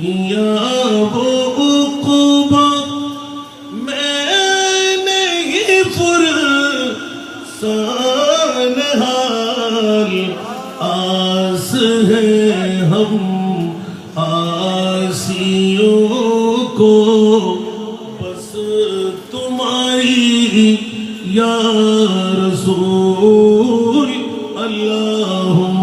یا وہ عقبہ میں نہیں فرسان حال آس ہے ہم آسیوں کو بس تمہاری یا رسول اللہم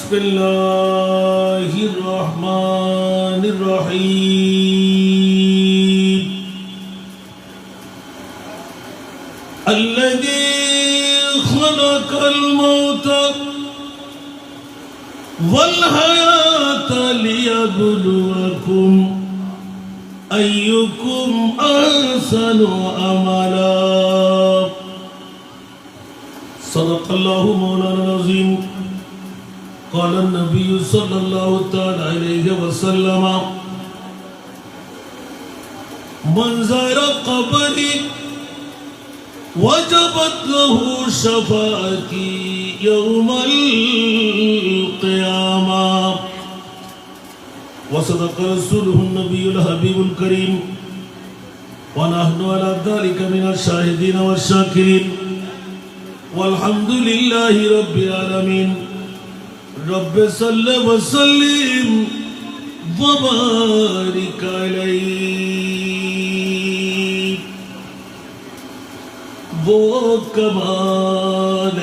بسم اللہ الرحمن الرحیم الذی خلق الموت والحیاة لیبلوکم ایکم احسن عملا صدق اللہ مولانا العظیم قال النبي صلى الله تعالى عليه وسلم من زار قبري وجبت له شفاعتي يوم القيامة وصدق رسوله النبي الحبيب الكريم ونحن على ذلك من الشاهدين والشاكرين والحمد لله رب العالمين رب صل وسلم وبارك علیہ وہ کمال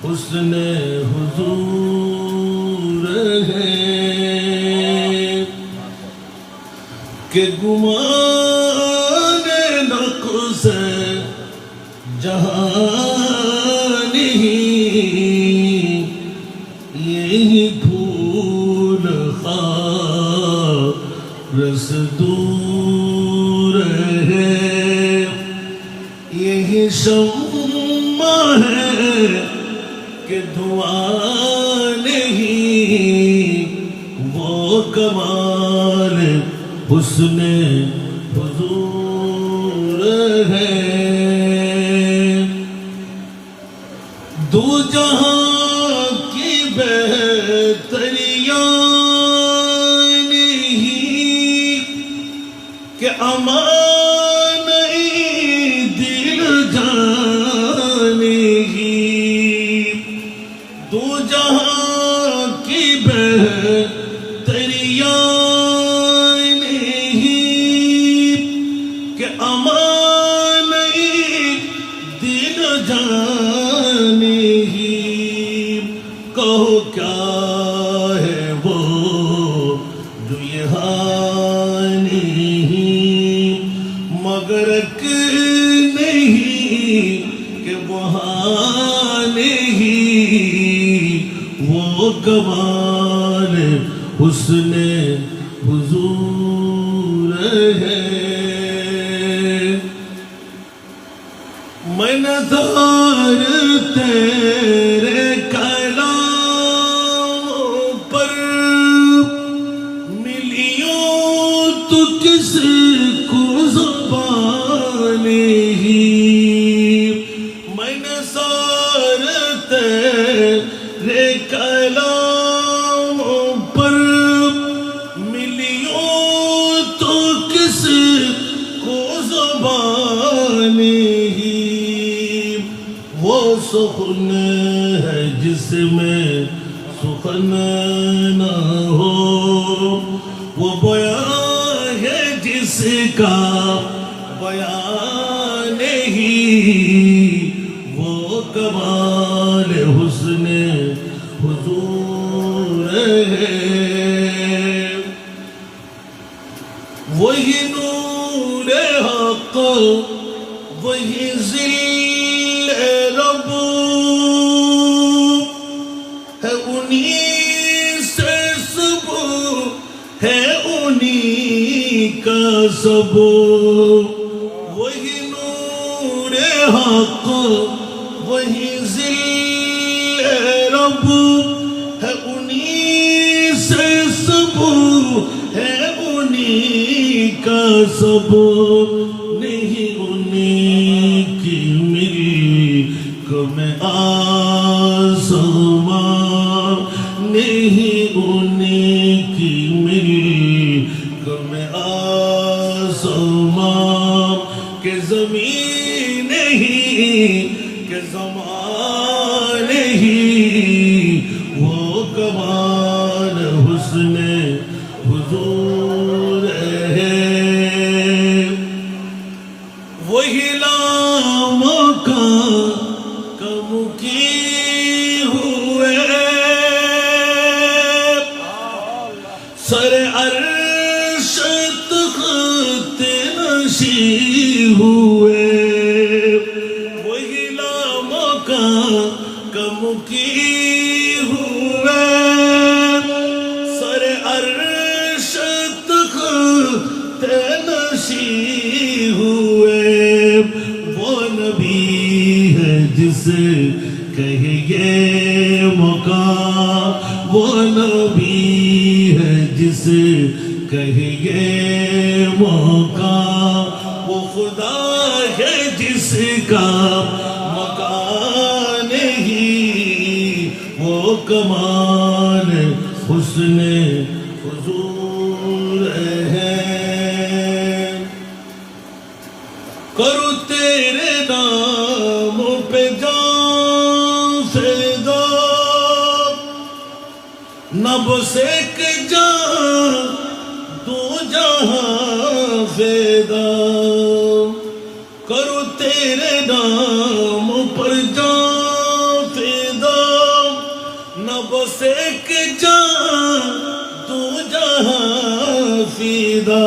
حسن حضور ہے کہ گمان نقص جہاں نہیں یہی پھول خارس دور ہے یہی شمع ہے کہ دعا نہیں وہ کمال حسن حضور ہے دو جہاں کہ امان دل جانے گی دو جہاں کی بہتریاں نہیں کہ امان دل جانے گی کہو کیا ہے وہ جو یہاں مگر نہیں کہ وہاں نہیں وہ کمال حسن حضور ہے میں نظر تیرے کلام پر ملیوں تو کس کو میں نثار تیرے کلام پر ملیوں تو کس کو زبان ہی وہ سخن ہے جس میں سخن نہ ہو وہ بیان ہے جس کا بیان نہیں وہ کمال حسن حضور ہے وہی نور حق وہی ذل رب ہے انہی سے سب ہے انہی کا سب وہی نور حق وہی ذل رب رب ہے انہی سے سب ہے انہی کا سب نہیں انہی کی ملک میں آسمان نہیں انہی کی ملک میں آسمان کہ زمین نہیں کہ زمان نہیں وہ کمال حسن حضور ہے وہی لاموں کا کم کی ہوئے سر عرش تخت نشی ہوئے وہی لاموں کا کم کی ہوئے سر عرش تخت نشی ہوئے وہ نبی ہے جس کہیے مقام وہ نبی ہے جس کہیے مقام وہ خدا ہے جس کا مکان نہیں وہ کمال حسن حضور ہے کرو تیرے نام پہ جان فدا نہ بس ایک جان دو جہاں فدا کرو تیرے نام پر جان فدا نہ بس ایک جان دو جہاں فدا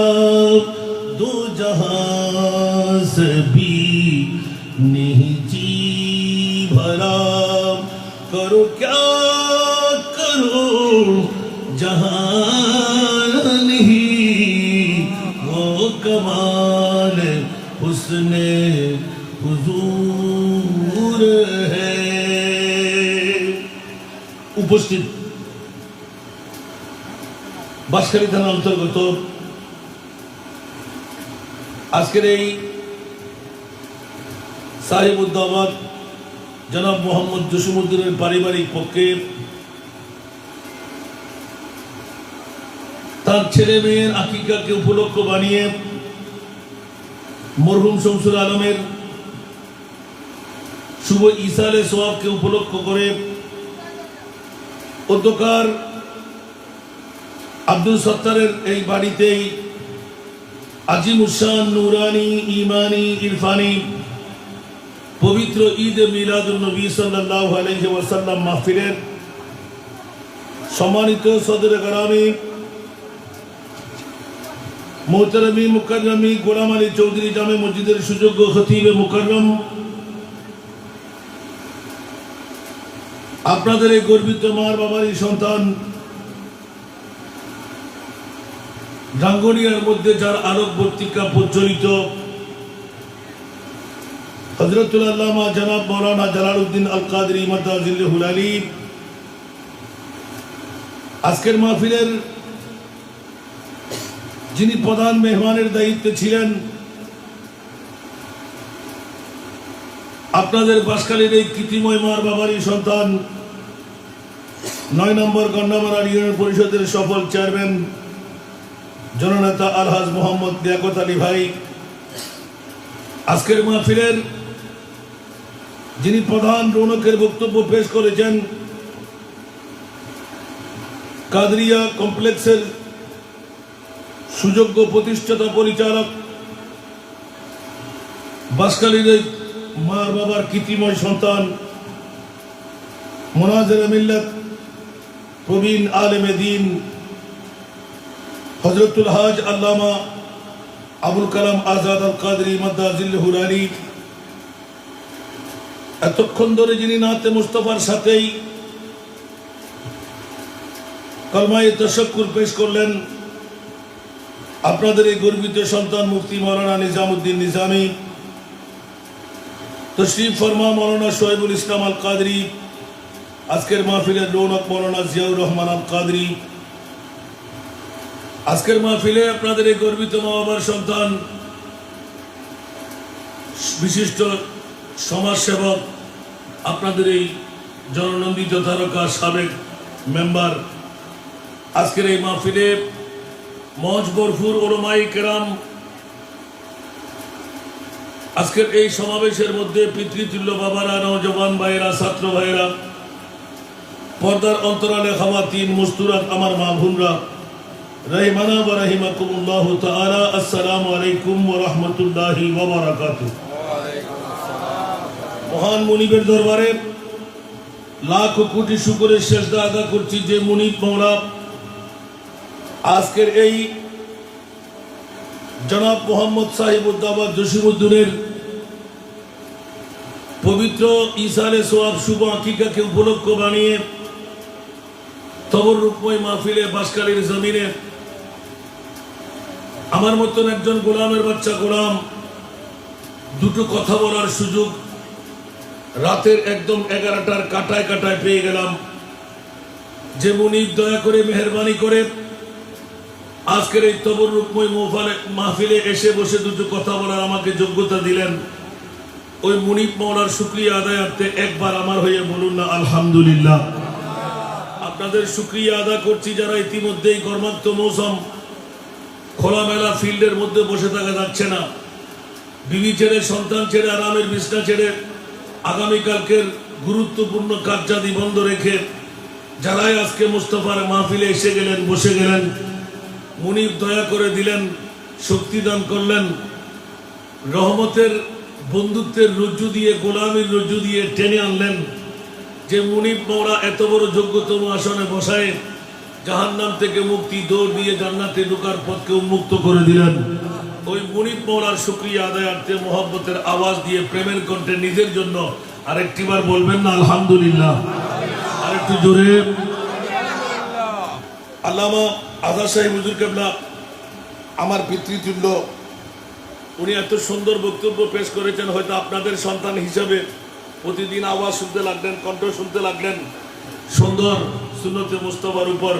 دو جہاں سے بھی نہیں جی بھرا کرو کیا کرو جہان نہیں وہ کمال حسن حضور ہے উপস্থিত বাঁশখালী থানা অন্তর্গত আজকের এই সাহেবউদ্দাবাদ জনাব মোহাম্মদ জসিমউদ্দিনের পারিবারিক পক্ষে তার ছেলে মেয়ের আকিকাকে উপলক্ষ বানিয়ে মরহুম শামসুল আলমের শুভ ইসালে সোয়াবকে উপলক্ষ করে অধ্যকার আব্দুল সত্তারের এই বাড়িতেই আজিমুশান নুরানি ইমানি ইরফানি পবিত্র ঈদ মিলাদুন নবী সাল্লাল্লাহু আলাইহি ওয়াসাল্লাম মাহফিলের সম্মানিত সদরে গ্রামে মোহতারামি মুকাররমি গোলাম আলী চৌধুরী জামে মসজিদের সুযোগ্য খতিবে মুকাররম আপনাদের এই গর্বিত মার বাবারই সন্তান রাঙ্গুনিয়ার মধ্যে যার আলোকবর্তিকা প্রজ্বলিত হযরতুল আল্লামা জনাব মাওলানা জালালউদ্দিন আল কাদরি মাদাজিল্লাহুল আলী আজকের মাহফিলের যিনি প্রধান মেহমানের দায়িত্বে ছিলেন আপনাদের বাঁশখালীর এই কৃতিময় মার বাবারই সন্তান ৯ নম্বর গন্ডামারা ইউনিয়ন পরিষদের সফল চেয়ারম্যান জননেতা আলহাজ মোহাম্মদ লিয়াকত আলী ভাই আজকের মাহফিলের যিনি প্রধান রৌনকের বক্তব্য পেশ করেছেন কাদরিয়া কমপ্লেক্সের সুযোগ্য প্রতিষ্ঠাতা পরিচালক বাঁশখালীর এই মার বাবার কৃতিময় সন্তান মুনাজির মিল্লাত প্রবীণ আলেমে দ্বীন হযরতুল হাজ আল্লামা আবুল কালাম আজাদ আল কাদরি মাদাজিল্লাহুল আলী এতক্ষণ ধরে যিনি নাতে মুস্তাফার সাথেই কলমায়ে তাশাক্কুর পেশ করলেন আপনাদের এই গর্বিত সন্তান মুফতি মাওলানা নিজামউদ্দিন নিজামী তশরিফ ফরমা মাওলানা শোয়েবুল ইসলাম আল কাদরি আজকের মাহফিলের রৌনক মৌলানা জিয়াউর রহমান আল কাদরি। আজকের মাহফিলে আপনাদের এই গর্বিত মা বাবার সন্তান, বিশিষ্ট সমাজসেবক, আপনাদের এই জননন্দিত তারকা সাবেক মেম্বার, আজকের এই মাহফিলে মঞ্চ ভরপুর ওলামায়ে কেরাম। আজকের এই সমাবেশের মধ্যে পিতৃতুল্য বাবারা, নওজওয়ান ভাইয়েরা, ছাত্র ভাইয়েরা, পর্দার অন্তরালে খাওয়াতিন, মস্তুরাত, আমার মা বোনরা, রহিমানা ওয়া রাহিমাকুমুল্লাহ তাআলা। আসসালামু আলাইকুম ওয়া রাহমাতুল্লাহি ওয়া বারাকাতুহু। মহান মুনিবের দরবারে লাখ কোটি শুকরের সেজদা আদা করছি যে মুনিব মওলা আজকের এই জনাব মোহাম্মদ সাহিবুদ্দাওয়াত জসিমউদ্দিনের পবিত্র ইসালে সোয়াব শুভ আকিকাকে উপলক্ষ বানিয়ে তবরুকময় মাহফিলে বাসকালীর জমিনে আমার মতন একজন গোলামের বাচ্চা গোলাম দুটো কথা বলার সুযোগ রাতের একদম 11টার কাটায় কাটায় পেয়ে গেলাম। যে মুনিব দয়া করে মেহেরবানি করে আজকের এই তবরুকময় মাহফিলে এসে বসে দুটো কথা বলার আমাকে যোগ্যতা দিলেন, ওই মুনিব মওলার শুকরিয়া আদায়ার্থে একবার আমার হয়ে বলুন না আলহামদুলিল্লাহ। আপনাদের শুকরিয়া আদা করছি যারা ইতিমধ্যেই গরমাক্ত মৌসুম, খোলামেলা ফিল্ডের মধ্যে বসে থাকা যাচ্ছে না, বিবি ছেড়ে, সন্তান ছেড়ে, আরামের বিছনা ছেড়ে আগামীকালকের গুরুত্বপূর্ণ কার্যাদি বন্ধ রেখে যারাই আজকে মুস্তাফার মাহফিলে এসে গেলেন, বসে গেলেন, মুনিব দয়া করে দিলেন, শক্তি দান করলেন, রহমতের বন্ধুত্বের রজ্জু দিয়ে, গোলামীর রজ্জু দিয়ে টেনে আনলেন। যে মুনিব মওলা এত বড় যোগ্যতম আসনে বসায় জাহান্নাম থেকে মুক্তি, দৌড় দিয়ে জান্নাতে ঢোকার পথকে উন্মুক্ত করে দিলেন, ওই মুনিব মওলার শুকরিয়া আদায়ার্থে মোহাব্বতের আওয়াজ দিয়ে প্রেমের কণ্ঠে নিজের জন্য আরেকটিবার বলবেন না আলহামদুলিল্লাহ। আরেকটু জোরে। আল্লামা আজাদ সাহেব হুজুর কেবলা আমার পিতৃতুল্য, উনি এত সুন্দর বক্তব্য পেশ করেছেন, হয়তো আপনাদের সন্তান হিসাবে প্রতিদিন আওয়াজ শুনতে লাগলেন, কণ্ঠ শুনতে লাগলেন, সুন্দর সুন্নতে মুস্তাফার উপর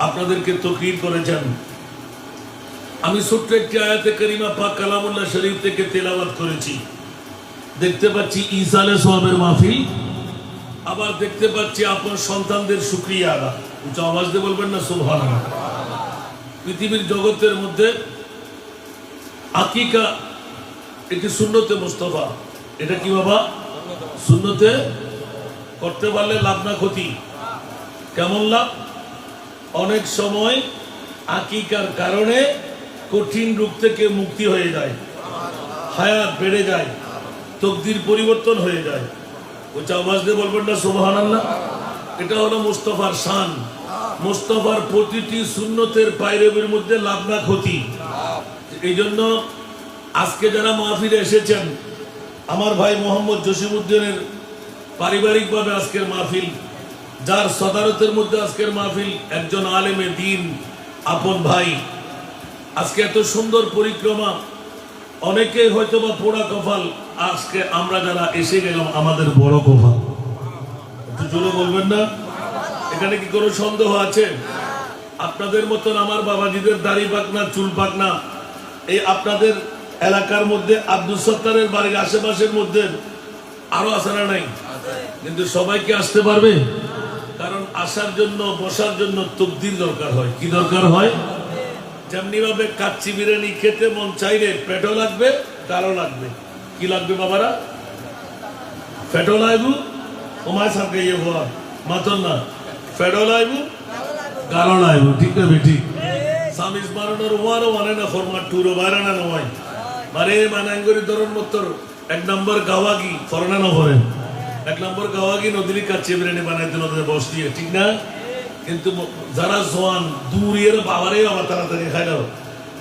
আপনাদেরকে তকরির করেছেন। আমি ছোট্ট একটি আয়াতে কারিমা পাক কালামুল্লাহ শরীফ থেকে তেলাওয়াত করেছি। দেখতে পাচ্ছি ইসালে সোয়াবের মাহফিল, আবার দেখতে পাচ্ছি আপনার সন্তানদের শুকরিয়া আদা। উচ্চ আওয়াজ দিয়ে বলবেন না সুবহানাল্লাহ। পৃথিবীর জগতের মধ্যে আকিকা একটি সুন্নতে মুস্তাফা। এটা কি বাবা? সুন্নতে করতে পারলে লাভ না ক্ষতি? কেমন লাভ? অনেক সময় আকিকার কারণে কঠিন রূপ থেকে মুক্তি হয়ে যায়, হায়াত বেড়ে যায়, তকদির পরিবর্তন হয়ে যায়। ওই আওয়াজ দিয়ে বলবেন না সুবহানাল্লাহ। এটা হলো মুস্তাফার শান। মুস্তাফার প্রতিটি সুন্নতের পায়রবির মধ্যে লাভ না ক্ষতি। এই জন্য আজকে যারা মাহফিলে এসেছেন, আমার ভাই মোহাম্মদ জসিমউদ্দিনের পারিবারিকভাবে আজকের মাহফিল, যার সদারতের মধ্যে আজকের মাহফিল, একজন আলেমে দ্বীন, আপন ভাই, আজকে এত সুন্দর পরিক্রমা, অনেকে হয়তো বা পোড়া কপাল, আজকে আমরা যারা এসে গেলাম আমাদের বড় কপাল। একটু জোরে বলবেন না? এখানে কি কোনো সন্দেহ আছে? আপনাদের মতন আমার বাবাজিদের দাড়ি পাকনা, চুল পাকনা, এই আপনাদের এলাকার মধ্যে আব্দুল সত্তারের বাড়ির আশেপাশের মধ্যে আরো আছে না নাই? কিন্তু সবাইকে আসতে পারবে? কারণ আসার জন্য, বসার জন্য তকদির দরকার হয়। কি দরকার হয়? যেমনি ভাবে কাচ্চি বিরিয়ানি খেতে মন চাইলে পেটও লাগবে, গালও লাগবে। কি লাগবে বাবারা? পেটও লাগবো, ওমায় সাথে ইয়ে হওয়া মাতন না, পেটও লাগবো, গালও লাগবো। ঠিক না বেঠিক? সামিজ মারানোর ওয়ারও মানে না, ফরমার টুরো বাইরে না নয় মানে মানাঙ্গরি ধরন মতর 1 নম্বর গাওয়াগি ফরনা না ভরেন, 1 নম্বর গাওয়াগি নদীর কাচ্চি বিরিয়ানি বানাইতে নদীতে বস দিয়ে, ঠিক না? কিন্তু যারা জোয়ান দূর এর বাবারে আমার তাড়াতাড়ি খাই দাও,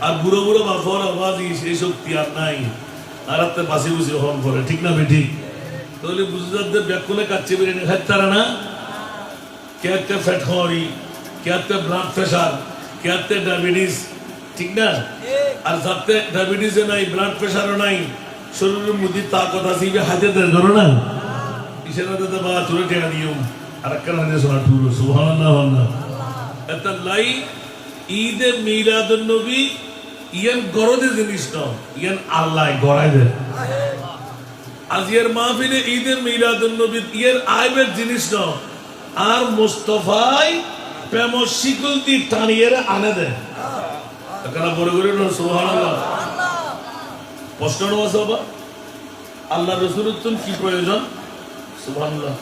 আর বুড়ো বুড়ো বাফর আওয়াজি সেই শক্তি আর নাই, আর আপনার বাসি বুসি হন করে, ঠিক না বেঠিক? তাহলে বুঝতে ব্যাকুলে কাচ্চি বিরিয়ানি খাই তারা না, কে একটা ফ্যাট হওয়ারি, কে একটা ব্লাড প্রেশার, কে একটা ডায়াবেটিস, ঠিক না? আর যাতে ডায়াবেটিসও নাই, ব্লাড প্রেশারও নাই, শরীরের মধ্যে তাকত আছে, হাতে দেড় করো না, ইসের বা তুলে টেকা দিও, আরেকখান হাদিস শোনা টুরু সুবহানাল্লাহ। এটা লাই ঈদে মিলাদুন নবী ইয়ান গরদে জিনিস না, ইয়ান আল্লাহ গড়াই দেয়। আজিয়ার মাহফিলে ঈদে মিলাদুন নবী ইয়ার আইবের জিনিস না, আর মুস্তাফাই প্রেম শিকল দি টানিয়ে আনে দেয়। এখানে বড় করে সুবহানাল্লাহ। প্রশ্ন বাবা, আল্লাহ রসুলের কি প্রয়োজন? সুবহানাল্লাহ।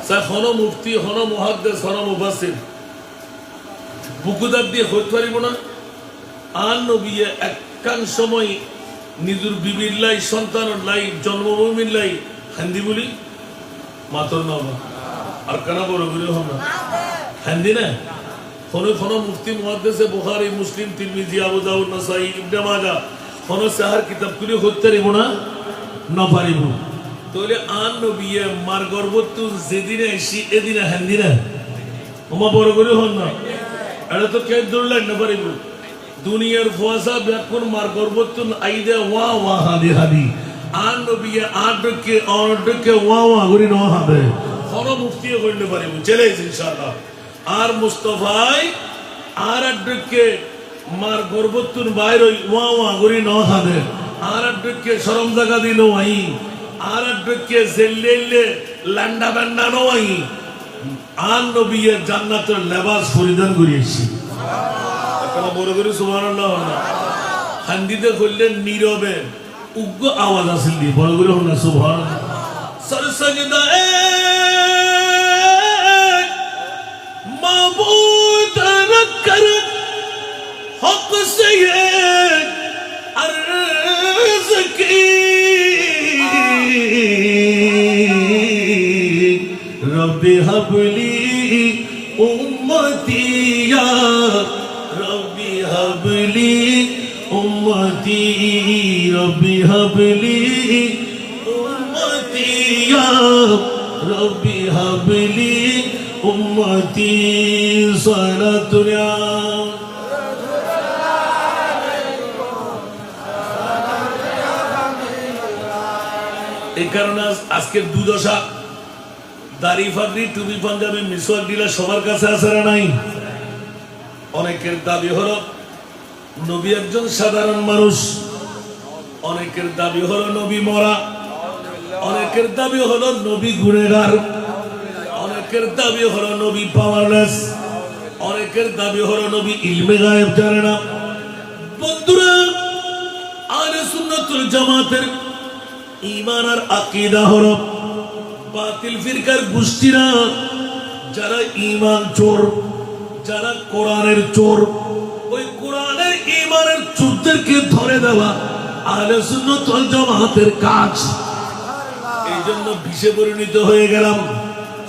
স্যার হন মুফতি, হন মুহাদ্দিস, হন মুফাসসির বুকুদার দিয়ে হইতে পারিব না? আর নবী একখান সময় নিজের বিবির লাই, সন্তানের লাই, জন্মভূমির লাই হিন্দি বলি মাতর না আর কেন বড় করে হন না হিন্দি না। হনে হন মুফতি মুহাদ্দিস বুখারী, মুসলিম, তিরমিজি, আবু দাউদ, নাসাই, ইবনে মাজাহ হন সাহার কিতাব গুলি হইতে পারিব না পারিব। তাহলে আর নবী মার গর্ভত্ব যেদিনে আসি এদিনে হিন্দি না ওমা বড় করে হন না। এটা তো কে দৌড়লেন না পারিব। দুনিয়ার ফুয়াশা ব্যাকুন মার গর্ভত্ব আইদে ওয়া ওয়া হাদি হাদি আর নবী আর ডকে আর ডকে ওয়া ওয়া করি ন হবে হন মুফতি করতে পারিব চলে ইনশাআল্লাহ। আর মুস্তাফাই আর ডকে মার গর্ভত্ব বাইর ওয়া ওয়া করি ন হবে আর ডকে শরম জায়গা দিল আই আর ডকে জেল্লে লান্ডা বান্ডা নই আর নবী জান্নাতের লেবাস পরিধান করিয়েছি। আপনারা বড় করে সুবহানাল্লাহ না। হিন্দিতে করলেন নীরবে উগ্র আওয়াজ আসল দিয়ে বড় করে হন না সুবহানাল্লাহ। সরসজদা মাবুদ রকর হক সে আরজ কি রব্বি হাবলি উম্মতি ইয়া রব্বি হাবলি উম্মতি রব্বি হাবলি উম্মতি ইয়া রব্বি হাবলি উম্মতি সালাতুনা। এই কারণে আজকের দুদশা দাড়ি ফাগড়ি টুপি পাঞ্জাবি মিসওয়াক দিলা সবার কাছে আছে না নাই? অনেকের দাবি হলো নবী একজন সাধারণ মানুষ, অনেকের দাবি হলো নবী মরা, অনেকের দাবি হলো নবী গুনেগার, অনেকের দাবি হলো নবী পাওয়ারলেস, অনেকের দাবি হলো নবী ইলমে গায়েব জানে না। বন্ধুরা, আহলে সুন্নাতুল জামাতের ঈমান আর আকীদা হলো বাতিল ফিরকার গোষ্ঠীরা যারা ঈমান চোর, যারা কোরআনের চোর, ওই কোরআনের ঈমানের চোরদেরকে ধরে দেওয়া আহলে সুন্নাত ওয়াল জামাতের কাজ। এই জন্য বিষে পরিণত হয়ে গেলাম।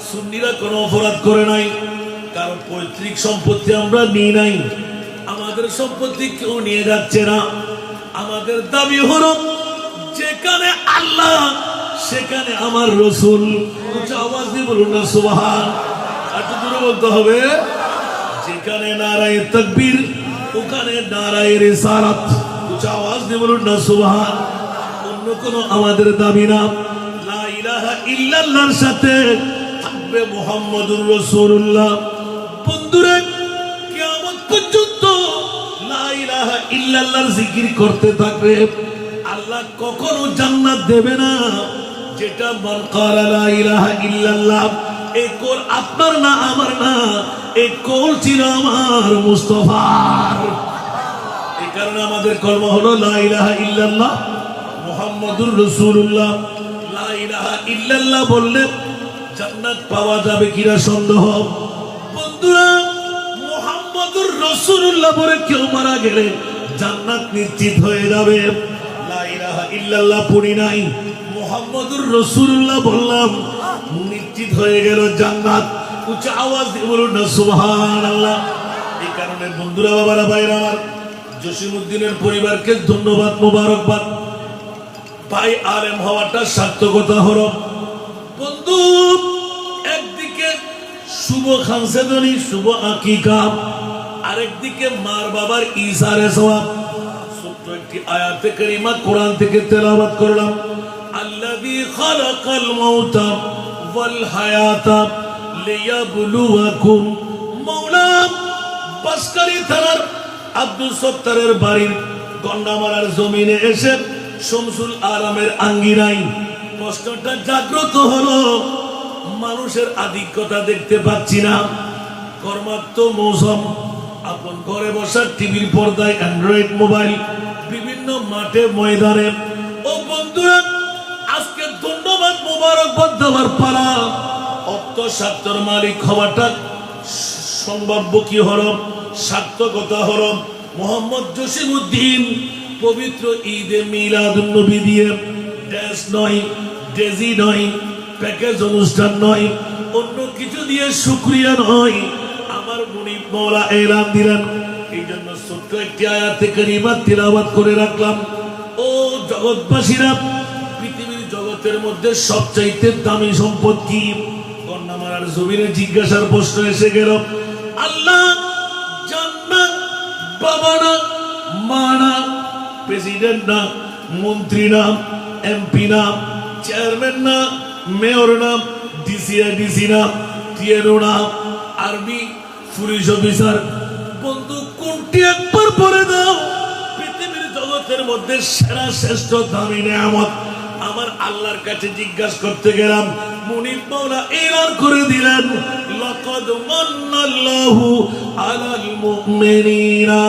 সুন্নিরা কোনো অপরাধ করে নাই, কারণ পৈতৃক সম্পত্তি আমরা নিই নাই, আমাদের সম্পত্তি কেউ নিয়ে যাচ্ছে না। আমাদের দাবি হলো যেখানে আল্লাহ সেখানে আমার রসুল। উচ্চ আওয়াজ দিয়ে বলুন না সুবহান। একটু দূরে বলতে হবে। যেখানে নারায়ে তাকবীর ওখানে নারায়ে রিসালাত। উচ্চ আওয়াজ দিয়ে বলুন না সুবহান। অন্য কোনো আমাদের দাবি না। লা ইলাহা ইল্লাল্লাহর সাথে থাকবে মুহাম্মাদুর রাসূলুল্লাহ। বন্ধুরা, কিয়ামত পর্যন্ত লা ইলাহা ইল্লাল্লাহর জিকির করতে থাকবে। আল্লাহ কখনো জান্নাত দেবে না যেটা মান ক্বালা লা ইলাহা ইল্লাল্লাহ। এই কোল আপনার না, আমার না, এই কোল ছিল আমার মুস্তাফার। এই কারণে আমাদের কলমা হলো লা ইলাহা ইল্লাল্লাহ মুহাম্মাদুর রাসূলুল্লাহ। লা ইলাহা ইল্লাল্লাহ বললে জান্নাত পাওয়া যাবে কিনা সন্দেহ। বন্ধুরা, মুহাম্মাদুর রাসূলুল্লাহ বলে কেউ মারা গেলে জান্নাত নিশ্চিত হয়ে যাবে। লা ইলাহা ইল্লাল্লাহ পড়ি নাই, মুহাম্মাদুর রাসূলুল্লাহ বললাম, নিশ্চিত হয়ে গেল জান্নাত। উচ্চ আওয়াজ দিয়ে বলুন না সুবহানাল্লাহ। এই কারণে বন্ধুরা, বাবারা, ভাইরা আমার, জসিমউদ্দিনের পরিবারকে ধন্যবাদ, মোবারকবাদ। ভাই আলেম হওয়াটা সার্থকতা হলো। বন্ধু, একদিকে শুভ খানসেদনি, শুভ আকিকা, আরেকদিকে মার বাবার ইসারে সওয়াব। ছোট্ট একটি আয়াতে কারিমা কোরআন থেকে তেলাওয়াত করলাম। আল্লাযী খালাকাল মাউতা ওয়াল হায়াতা লিয়াবলুয়াকুম। মাওলা বাসকারী থানার আব্দুল সত্তারের বাড়ির গন্ডামারার জমিনে এসে শামসুল আলমের আঙ্গিনায় প্রশ্নটা জাগ্রত হলো, মানুষের আধিক্যতা দেখতে পাচ্ছি না। কর্মাত্ম মৌসুম, আপন ঘরে বসা টিভির পর্দায় অ্যান্ড্রয়েড মোবাইল, বিভিন্ন মাঠে ময়দানে। ও বন্ধুরা, আজকে ধন্যবাদ মোবারকবাদ দেওয়ার পালা। অর্থ স্বার্থর মালিক হওয়াটা সম্ভাব্য কি হলো, সার্থকতা হলো। মোহাম্মদ জসিমউদ্দিন পবিত্র ঈদে মিলাদুন নবী দিয়ে ড্যান্স নয়, ডেজি নয়, প্যাকেজ অনুষ্ঠান নয়, অন্য কিছু দিয়ে শুকরিয়া নয়, আমার মুনিব মাওলা এলান দিলেন। এই জন্য ছোট্ট একটি আয়াতে কারিমা তিলাওয়াত করে রাখলাম। ও জগৎবাসীরা, পৃথিবীর জগতের মধ্যে সবচাইতে দামি সম্পদ কি? কন্যামারার জমিনে জিজ্ঞাসার প্রশ্ন এসে গেল। আল্লাহ জান্নাত, বাবা না, মা না, প্রেসিডেন্ট না, মন্ত্রী না, এমপি না, চেয়ারম্যান না, মেয়র না, ডিসি না, টিএনও না, আর্মি পুলিশ অফিসার। বন্ধু, কোনটি একবার পরে দাও। পৃথিবীর জগতের মধ্যে সেরা শ্রেষ্ঠ দামি নেয়ামত আমার আল্লাহর কাছে জিজ্ঞাসা করতে গেলাম। মুনিব মাওলা এলান করে দিলেন, লাকাদ মান্নাল্লাহু আলাল মুমিনিনা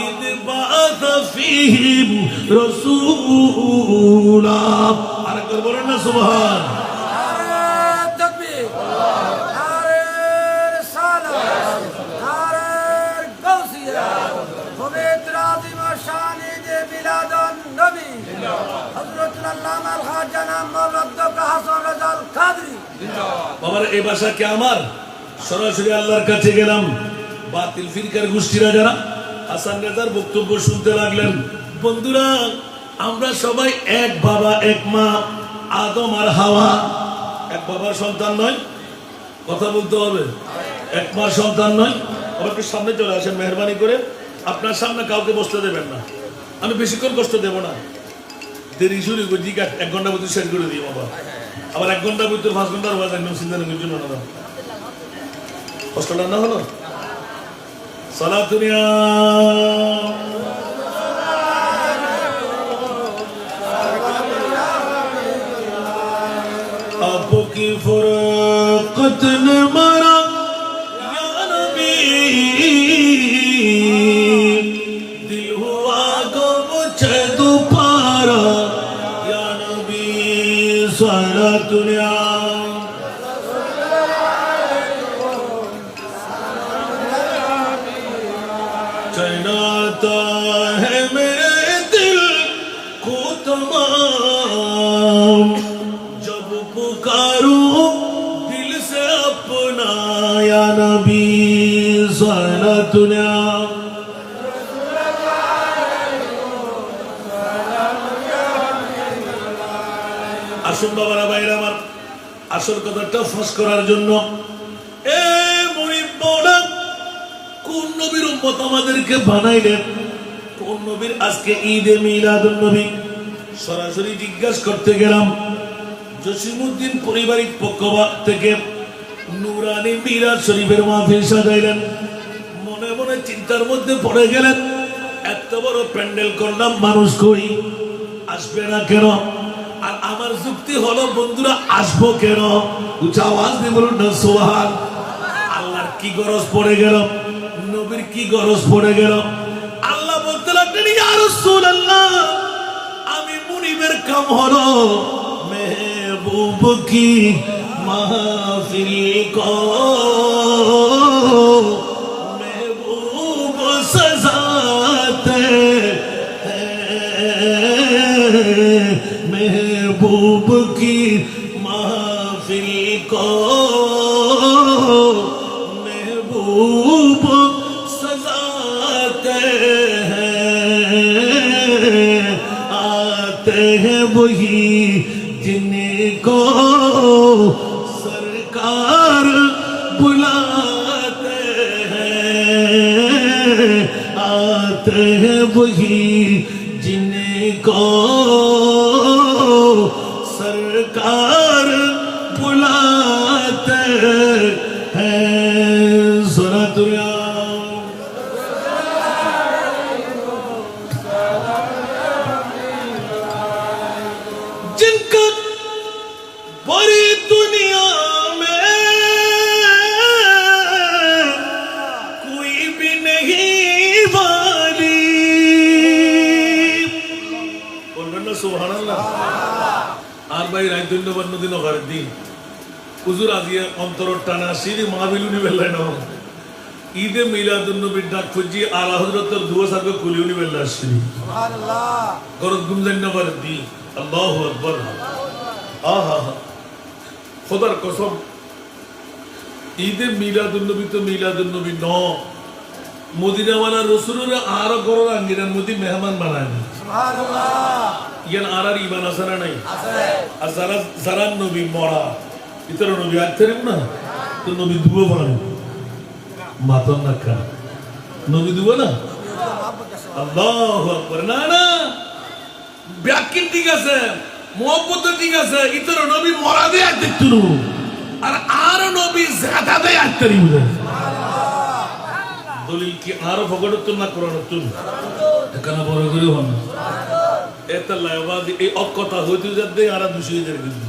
ইদ বাআসা ফীহিম রাসূলা। আরেকবার বলেন না সুবহান। বাবার এই ভাষা কি আমার? সরাসরি আল্লাহর কাছে গেলাম। বাতিল ফিরকার গোষ্ঠীরা যারা হাসান রেজার বক্তব্য শুনতে লাগলেন। বন্ধুরা, আমরা সবাই এক বাবা এক মা, আদম আর হাওয়া। এক বাবার সন্তান নয়, কথা বলতে হবে। এক মার সন্তান নয়। আবার একটু সামনে চলে আসেন মেহরবানি করে। আপনার সামনে কাউকে বসতে দেবেন না। আমি বেশিক্ষণ কষ্ট দেব না। দেরি শুরু করছি, 1 ঘন্টা ভিতরে শেষ করে দিই বাবা। আবার 1 ঘন্টার ভিতরে 5 ঘন্টার বাজার নিয়ে চিন্তা নেই জন্য না। কষ্টটা না হলো সালাতুনিয়া আপো কি ফরকত নে মারা ইয়া নবী, দিল হুয়া গো মুঝে দুপারা ইয়া নবী সালাতুনিয়া। चनाता है मेरे दिल को तमाम, जब पुकारूं दिल से अपना या नबी सलातुना। আসুন বাবারা ভাইরা আমার, আসল কথাটা ফাঁস করার জন্য এ মুনিব মাওলা কোন নবীর উম্মত আমাদেরকে বানাইলেন? কোন নবীর আজকে ঈদে মিলাদুন নবী? সরাসরি জিজ্ঞাসা করতে গেলাম। জসিমউদ্দিন পারিবারিক পক্ষ থেকে নুরানি মিলাদ শরীফের মাহফিল সাজাইলেন। মনে মনে চিন্তার মধ্যে পড়ে গেলেন, এত বড় প্যান্ডেল করলাম, মানুষ কই আসবে না কেন? আর আমার যুক্তি হলো, বন্ধুরা আসবো কেন? উচ্চ আওয়াজ দিয়ে বলুন না সুবহান। আল্লাহর কি গরজ পড়ে গেল? নবীর কি গরজ পড়ে গেল? আল্লাহ বলতে লাগলেন, ইয়া রাসূলুল্লাহ, আমি মুনিবের কাম হলো মেহবুব কি মাহফিল কো মেহবুব সজাতে হ্যায়, মেহবুব কি মাহফিল কো মেহবুব सजाते हैं, आते हैं वही जिनको सरकार बुलाते हैं, आते हैं वही जिनको सरकार बुलाते हैं। है ज़रा दुनिया जिनका बड़ी दुनिया में कोई भी नहीं वाली बोलবেন না সুবহানাল্লাহ আর ভাই রাত দিন বন্ন দিন ঘর দিন হুজুর আজিয়ে অন্তর টানা সিরি মাহফিলুনি বেল্লাই না ঈদে মিলাদুন নবীর ডাক খুঁজি আলা হযরতের দুয়া সারবে কুলিউনি বেল্লা আসরি সুবহানাল্লাহ গরজ গুমজান না ঘর দি আল্লাহু আকবার আহা খোদার কসম ঈদে মিলাদুন্নবী তো মিলাদুন্নবী ন মদিনাওয়ালা রসুলের আর গরর আঙ্গিনার মধ্যে মেহমান বানায় সুবহানাল্লাহ ইয়ান আর ঈমান আছে না নাই আছে আর যারা নবী মরা ইতর নবী আছেন না তো নবী দুয়া বানায় মাতন না কা নবী দুয়া না আল্লাহু আকবার না না ব্যাকিন ঠিক আছে মোহাম্মদ ঠিক আছে ইতর নবী মরা দে আতে তুরু আর নবী জাদা দে আতে রিমু দলিল কি আর ফগড়ত না কোরআন তুন এখানে বড় করে হন এটা লাইবাদি এই অকথা হইতে যাতে আর দুশো দের কিন্তু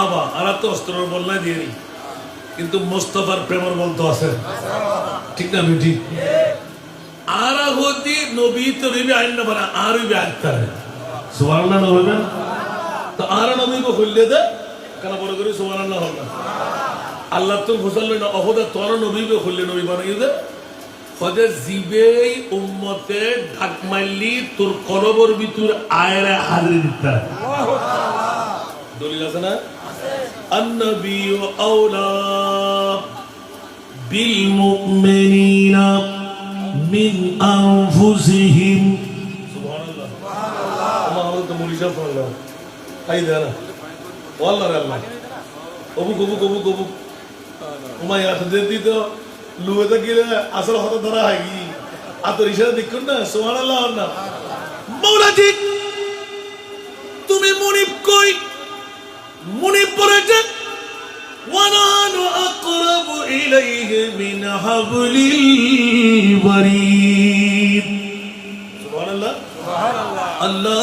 আবা আর তো অস্ত্র বললাই দিয়েনি কিন্তু মুস্তাফার প্রেমর বল তো আছে ঠিক না বেটি আর হতি নবী তো নবী আইন না বানা আর বি আইতারে সুবহানাল্লাহ না হবে তো আর নবী কো খুললে দে কেন বড় করে সুবহানাল্লাহ হবে আল্লাহ তো ঘোষাল না অহদা তোর নবী কো খুললে নবী বানাই দে খোদে জিবেই উম্মতে ঢাক মারলি তোর কলবর ভিতর আয়রা হাজির দিতা সুবহানাল্লাহ দলিল আছে না আছে আন-নবী আওলা বিল মুমিনিনা মিন আনফুসিহিম সুবহানাল্লাহ সুবহানাল্লাহ আমার তো মুলিশা পড়লাম আই দাঁড়া ওয়াল্লাহ রে আল্লাহ ওবু গবু গবু গবু ওমা ইয়াত দেতি তো লুয়েতে গিয়ে আসল হত ধরা হয় কি আতর ইশারা দেখুন না সুবহানাল্লাহ না মাওলাজি তুমি মুনিব কই মুনিব পড়েছে ওয়ানানু আকরাবু ইলাইহি মিন হাবলিল ওয়ারিদ সুবহানাল্লাহ সুবহানাল্লাহ আল্লাহ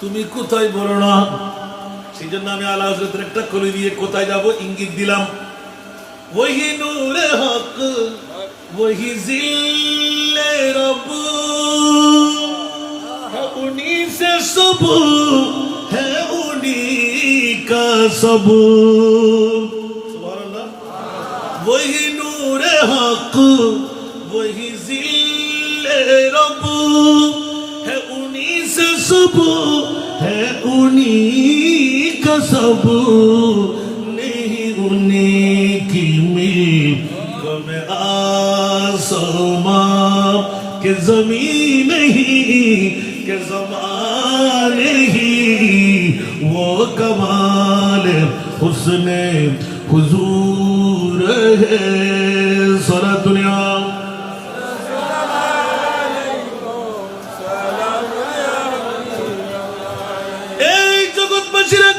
তুমি কোথায় বলো না সেজন্য আমি আলা হযরতের একটা কলি দিয়ে কোথায় যাব ইঙ্গিত দিলাম वही नूर हक वही जिल्ले रब है उन्हीं से सब है उन्हीं का सब सुभान अल्लाह वही नूर हक वही जिल्ले रब है उन्हीं से सब है उन्हीं का सब नहीं उन्हीं की में आसमां के ज़मीन नहीं के ज़मान नहीं वो कमाल हुस्ने हुजूर है सारा दुनिया এই জগৎবাসীরা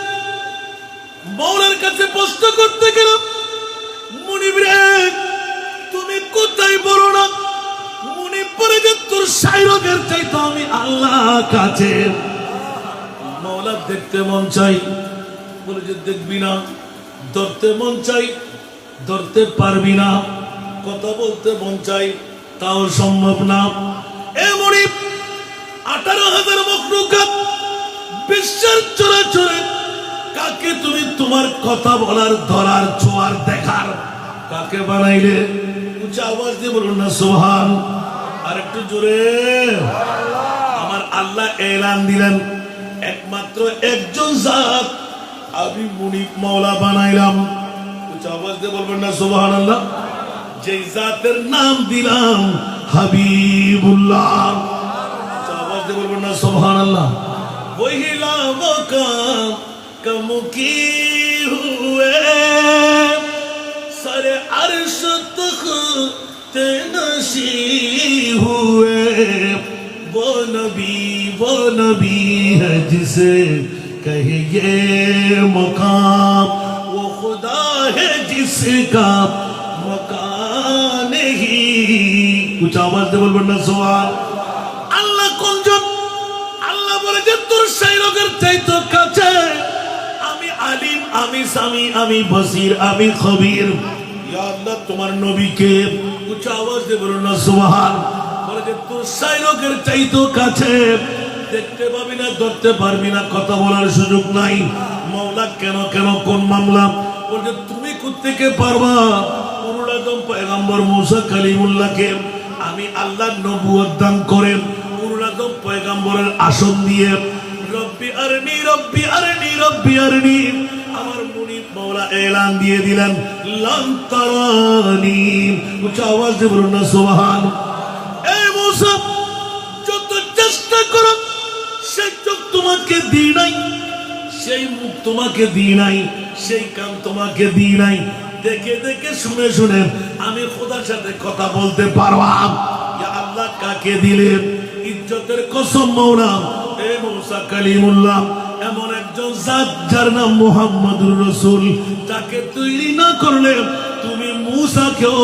মওলার কাছে প্রশ্ন করতে গেলাম মুনিব রে তুমি কোথায় বলো না মুনিব পরে যে তোর শায়রকের চাইতো আমি আল্লাহ কাছে মওলা দেখতে মন চাই বলে যে দেখবি না ধরতে মন চাই ধরতে পারবি না কথা বলতে মন চাই তাও সম্ভব না এ মুনিব 18,000 মখলুকাত বিশ্বের চরাচরে কাকে তুমি তোমার কথা বলার ধরার ছোঁয়ার দেখার কাকে বানাইলে উচ্চ আওয়াজ দিয়ে বলুন না সুবহান আর একটু জোরে আমার আল্লাহ এলান দিলেন একমাত্র একজন জাত আমি মুনিব মাওলা বানাইলাম উচ্চ আওয়াজ দিয়ে বলবেন না সুবহানাল্লাহ যেই জাতের নাম দিলাম হাবিবুল্লাহ উচ্চ আওয়াজ দিয়ে বলবেন না সুবহানাল্লাহ वही लामों का कम की हुए सरे अर्श तख्त नशी हुए वो नबी है जिसे कहे ये मुकाम वो खुदा है इसका मकान ही। कुछ आवाज दे बोलবেন না সুবহান আল্লাহ। কোনজন আল্লাহ বলে যে তোর সেই রোগের চাইতে কাছে আমি আলিম, আমি সামি, আমি বসির, আমি খবীর। ইয়া আল্লাহ তোমার নবীকে উচ্চ আওয়াজ দিয়ে বলুন না সুবহান। বলে যে তোর সেই রোগের চাইতে কাছে, দেখতে পাবি না, ধরতে পারবি না, কথা বলার সুযোগ নাই। মাওলা কেন কেন কোন মামলা? বলে তুমি কোত্থেকে পারবা? নুরুল আদম পয়গম্বর মুসা কালিমুল্লাহকে আমি আল্লাহ নবুয়ত দান করেন নুরুল আদম পয়গম্বরের আসন দিয়ে রব্বি আরনি রব্বি আরনি রব্বি আরনি আমার মুনিব মাওলা এলান দিয়ে দিলেন লান তারানি। উচ্চ আওয়াজ দিয়ে বলুন না সুবহান। এই মুসা যত চেষ্টা করো সেই চোখ তোমাকে দিই নাই, সেই মুখ তোমাকে দিই নাই, সেই কান তোমাকে দিই নাই। দেখে দেখে শুনে শুনে আমি খোদার সাথে কথা বলতে পারলাম। ইয়া আল্লাহ কাকে দিলেন? ইজ্জতের কসম মাওলা এ মুসা কালিমুল্লাহ এমন একজন জাত যার নাম মুহাম্মদুর রাসূল, তাকে তৈরি না করলে তুমি মুসাকেও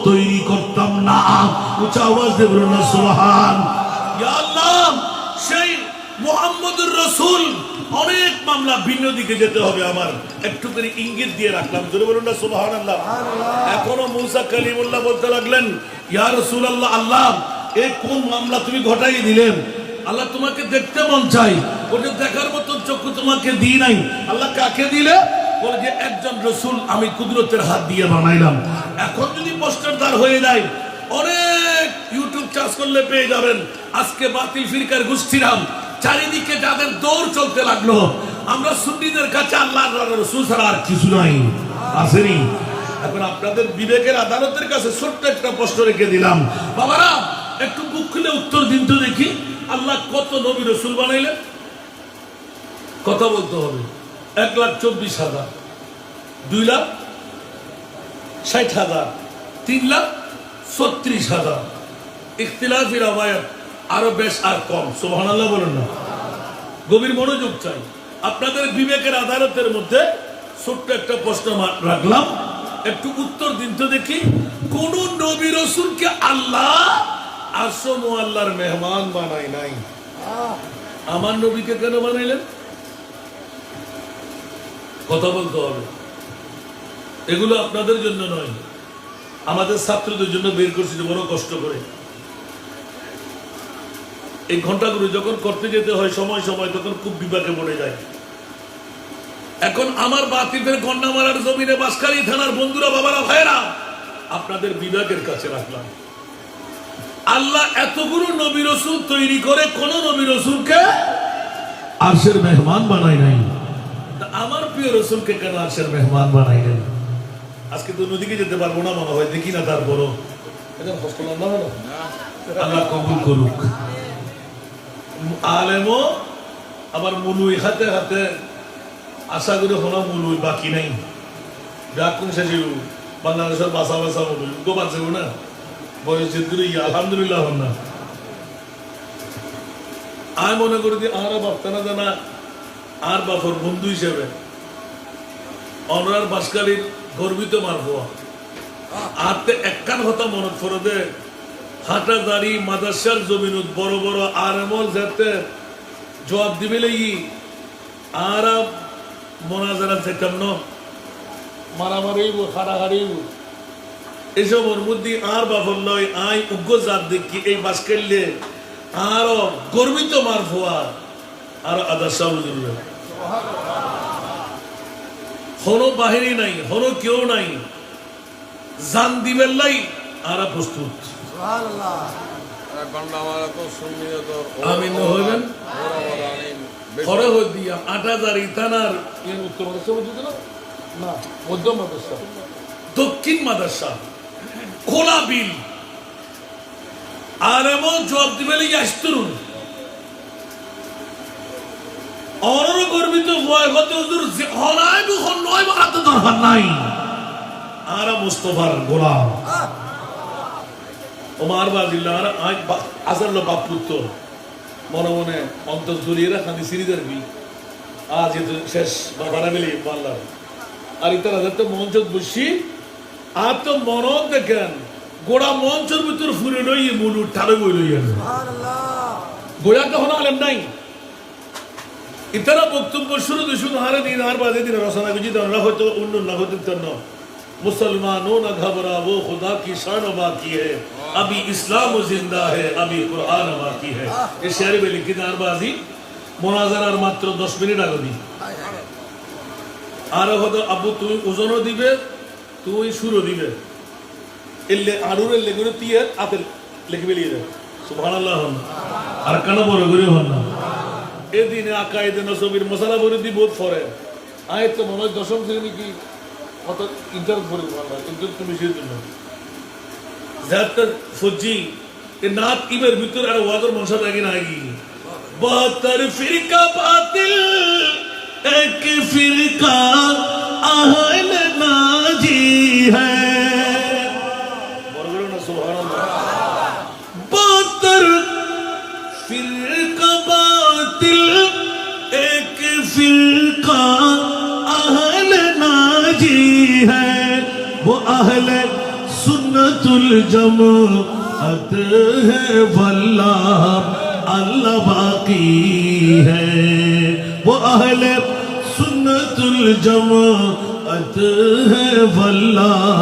তৈরি করতাম না। উচ্চ আওয়াজ দিয়ে বলুন না সুবহান। ইয়া আল্লাহ সেই মুহাম্মদুর রাসূল অনেক মামলা ভিন্ন দিকে যেতে হবে, আমার একটু করে ইঙ্গিত দিয়ে রাখলাম। জোরে বলুন না সুবহানাল্লাহ। এখনো মুসা কালিমুল্লাহ বলতে লাগলেন ইয়া রাসূলুল্লাহ, আল্লাহ এই কোন মামলা তুমি ঘটাই দিলেন? আল্লাহ তোমাকে দেখতে মন চাই, ওটা দেখার মতো চক্ষু তোমাকে দিই নাই। আল্লাহ কাকে দিলে? বলে যে একজন রাসূল আমি কুদরতের হাত দিয়ে বানাইলাম। এখন যদি পোস্টারদার হয়ে যায় অনেক ইউটিউব চার্জ করলে পেয়ে যাবেন। আজকে বাতিল ফিরকার গোষ্ঠীরাম চারিদিকে যাদের দৌড় চলতে লাগলো, আমরা সুন্নিদের কাছে আল্লাহ রাসূল ছাড়া আর কিছু নাই, আসেনি। এখন আপনাদের বিবেকের আদালতের কাছে ছোট্ট একটা প্রশ্ন রেখে দিলাম, বাবারা একটু বুক খুলে উত্তর দিন তো দেখি, আল্লাহ কত নবী রাসূল বানাইলেন? কথা বলতে হবে। 1,24,000, 2,60,000, 3,36,000। ইখতিলাফি রাওয়ায়াত আরো বেশ আর কম। সুবহানাল্লাহ বলেন না। গভীর মনোযোগ চাই। আপনাদের বিবেকের আদালতের মধ্যে ছোট্ট একটা প্রশ্ন রাখলাম, একটু উত্তর দিন তো দেখি। কোন নবী রাসূলকে আল্লাহ আসম ও আল্লাহর মেহমান বানাই নাই? আমার নবীকে কেন বানাইলেন? কথা বলতে হবে। এগুলো আপনাদের জন্য নয়, আমাদের ছাত্রদের জন্য বের করছি বড় কষ্ট করে। এই ঘন্টাগুলো যখন করতে যেতে হয় সময় সময়, তখন খুব বিপাকে পড়ে যায়। এখন আমার বাতিলের গন্ডা মারার জমিনে বাঁশখালী থানার বন্ধুরা, বাবারা, ভাইরা, আপনাদের বিবেকের কাছে রাখলাম। আল্লাহ এতগুলো নবী রাসূল তৈরি করে কোন নবী রাসূলকে আরশের মেহমান বানাই নাই। আমার প্রিয় রাসূলকে কেন আরশের মেহমান বানাইলেন? আজকে তো নদীকে যেতে পারবো না মনে হয়, দেখি না। তারপরও আল্লাহ কবুল করুক। আলেমও আবার মুলুই হাতে হাতে আশা করে হলো মুলুই বাকি নাই। যা কোন শেষে বাংলাদেশের বাসা বাসা মুলুই গোপাল ছিল না, বয়সের দূরে আলহামদুলিল্লাহ হন না। আমি মনে করি যে আর ভাবতে না জানা আর বাপর বন্ধু হিসেবে অনার বাসকালীর গর্বিত মারফোয়া আর একখান কথা মনে করে দে, হাঁটাদারি মাদ্রাসার জমিনত বড় বড় আর এমন যাতে জবাব দিবে লাগি আর মোনাজারা যেতাম না, মারামারি হারাহারি এসব ওর মধ্যে আর বাপর নয়। আই উগ্র জাত দেখি এই বাস খেললে আরো গর্বিত মারফোয়া আর আদাসা হনো বাহিনী নাই, হনো কেউ নাই, জান দিবেন লাই আর প্রস্তুত। আমিন হইবেন ঘরে হয়ে দিয়া 8,000 থানার উত্তর মাদ্রাসা না মধ্য মাদ্রাসা, দক্ষিণ মাদ্রাসা, খোলা বিল আর এমন জবাব দিবে লেগে আসতুন অনর গর্বিত ভয় হতে হুজুর হনায় দুখন নয় বানাতে দরকার নাই। আর মুস্তফার গোলাম ওমার বাজিল্লা আর আজার লো বাপ পুত্র মনে মনে অন্তর জড়িয়ে রাখা সিরিজের বি আজ শেষ বাবারা মিলি বাংলার আর ইতার হাজারটা মঞ্চ বসি আর তো মনত দেখেন গোড়া মঞ্চের ভিতর ফুরে লই মুলু ঠাড়ে বই লই গোড়া তখন আলেম নাই ইতারা বক্তব্য শুরু শুধু হারে দিন আর বাদে দিন রচনা গুজি আমরা হয়তো অন্য না হতে না मुसलमानों न घबराओ खुदा की शान बाकी है अभी इस्लाम जिंदा है अभी कुरान बाकी है ये शेर में लिखी दारबाजी मुनाजरार मात्र 10 मिनिट आगे दी আর হয়তো আব্বু তুমি ওজনও দিবে তুমি সুরও দিবে এলে আরুরে লেগুরে দিয়ে আপেল লিখে বেরিয়ে যাবে সুবহানাল্লাহ আর কানা বড় করে হন না এদিনে আকায়েদে নসবির মশালা বলে দি বহুত ফরে আয়াত তো মনে হয় দশম শ্রেণী কি কত ইন্টার করে বলা ইন্টার তুমি সেই জন্য জাতর ফজি এ নাত ইবের ভিতর আর ওয়াদর মনসা লাগি না আগি 72 ফিরকা বাতিল एक फिरका अहल नाजी है बहत्तर फिरका बातिल एक फिरका अहल नाजी है वो अहल सुन्नतुल जमाअत है वल्लाह अल्लाह बाकी है वो अहल सुन्नतुल जमाअत है वल्लाह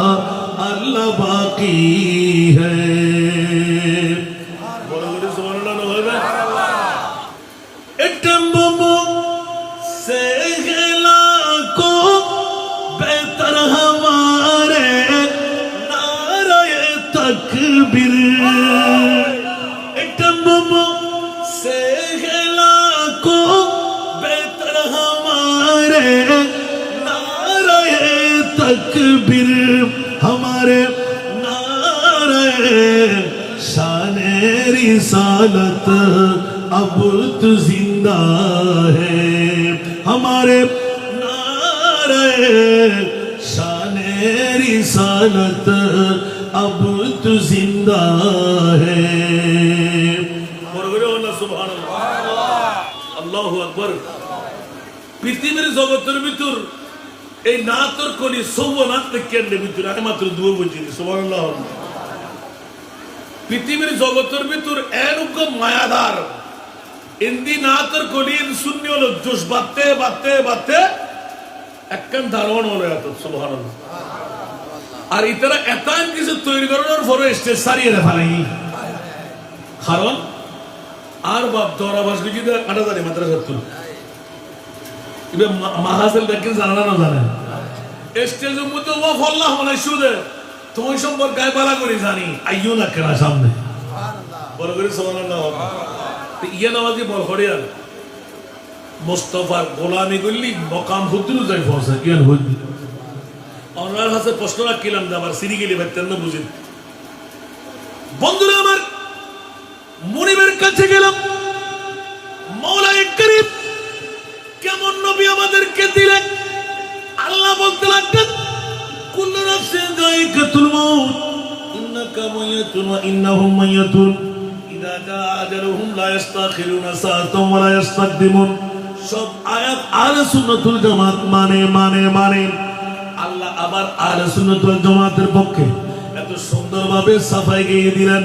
अल्लाह बाकी है इटम्बो से गला को बेहतर हमारे नारे तकबीर इटम्बो से गला को नारे तकबीर हमारे नारे शाने रिसालत अब तो जिंदा है हमारे नारे शाने रिसालत अब तो जिंदा है अल्लाहु अकबर পৃথিবীর জগতের ভিতর এই নাতর কলি সৌবনাথ কেন্দ্রের ভিতর আমি মাত্র দুয়ো বলছি সুবহানাল্লাহ পৃথিবীর জগতের ভিতর এরকম মায়াদার ইন্দি নাতর কলি শূন্য হলো জোশ বাড়তে বাড়তে বাড়তে একখান ধারণ হলো এত সুবহানাল্লাহ আর ইতারা এতান কিছু তৈরি করার পরে স্টেজ সারিয়ে ফেলাই কারণ আর বাপ দরা বাস গুজি আটা জানি মাদ্রাসা তুল মাহাসেল দেখেন জানা না জানে স্টেজের মধ্যে ও ফল্লাহ মানে শুধু তোমার সম্পর্ক গায়ে পালা করে জানি আইও না কেনা সামনে বড় করে সুবহানাল্লাহ ইয়া নামাজি বল হরিয়ান মুস্তাফার গোলামি করলি মকাম হুদ্দুর যাই ফসে ইয়ান হুদ্দি ওনার কাছে প্রশ্ন রাখলাম যে আমার সিরি গেলি ভাইতেন না বুঝি বন্ধুরা আমার মুনিবের কাছে গেলাম মাওলায়ে করিম কেমন নবী আমাদেরকে দিলেন আল্লাহ বলতে লাগলেন কুল্লু নাফসিন যায়িকাতুল মাউত ইন্নাকা মাইয়াতুন ওয়া ইন্নাহুম মাইয়াতুন ইযা জা আজালুহুম লা ইস্তাখিরুনা সাআতান ওয়া লা ইস্তাকদিমুন সব আয়াত আহলে সুন্নাতুল জামাত মানে আল্লাহ আবার আহলে সুন্নাতুল জামাতের পক্ষে এত সুন্দরভাবে সাফাই গিয়ে দিলেন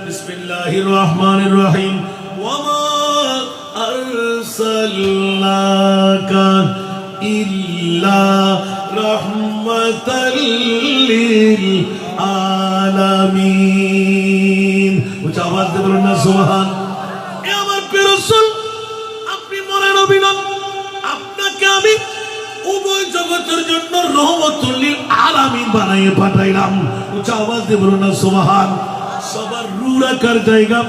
বিসমিল্লাহির রহমানির রহিম ওয়া মা أرسلناك إلا رحمة للعالمين উচ্চ আওয়াজ দিয়ে বলুন না সুবহান এ আমার প্রিয় রাসূল আপনি মনে নবী নন আপনাকে আমি উভয় জগতের জন্য রহমতুল লিল আলামিন বানিয়ে পাঠাইলাম উচ্চ আওয়াজ দিয়ে বলুন না সুবহান সবার রূহ রাখার জায়গা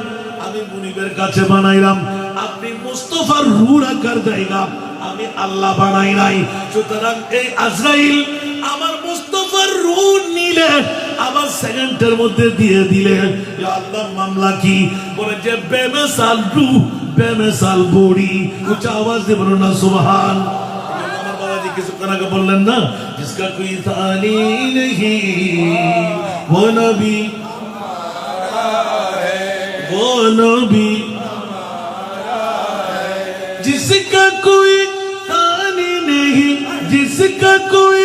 আমি মুনিবের কাছে বানাইলাম আপনি মুস্তাফার রূহ রাখার জায়গা আমি আল্লাহ বানাই নাই সুতরাং এই আজরাইল আমার মুস্তাফার রূহ নিলে আবার সেকেন্ডের মধ্যে দিয়ে দিলে ইয়া আল্লাহ মামলা কি বলে যে বেমিসাল রূহ বেমিসাল বডি উচ্চ আওয়াজ দিয়ে বলুন না সুবহান আমার বাবাজি কিছু আগে বললেন না जिसका कोई थानी नहीं वो नबी वो नबी जिसका कोई थानी नहीं जिसका कोई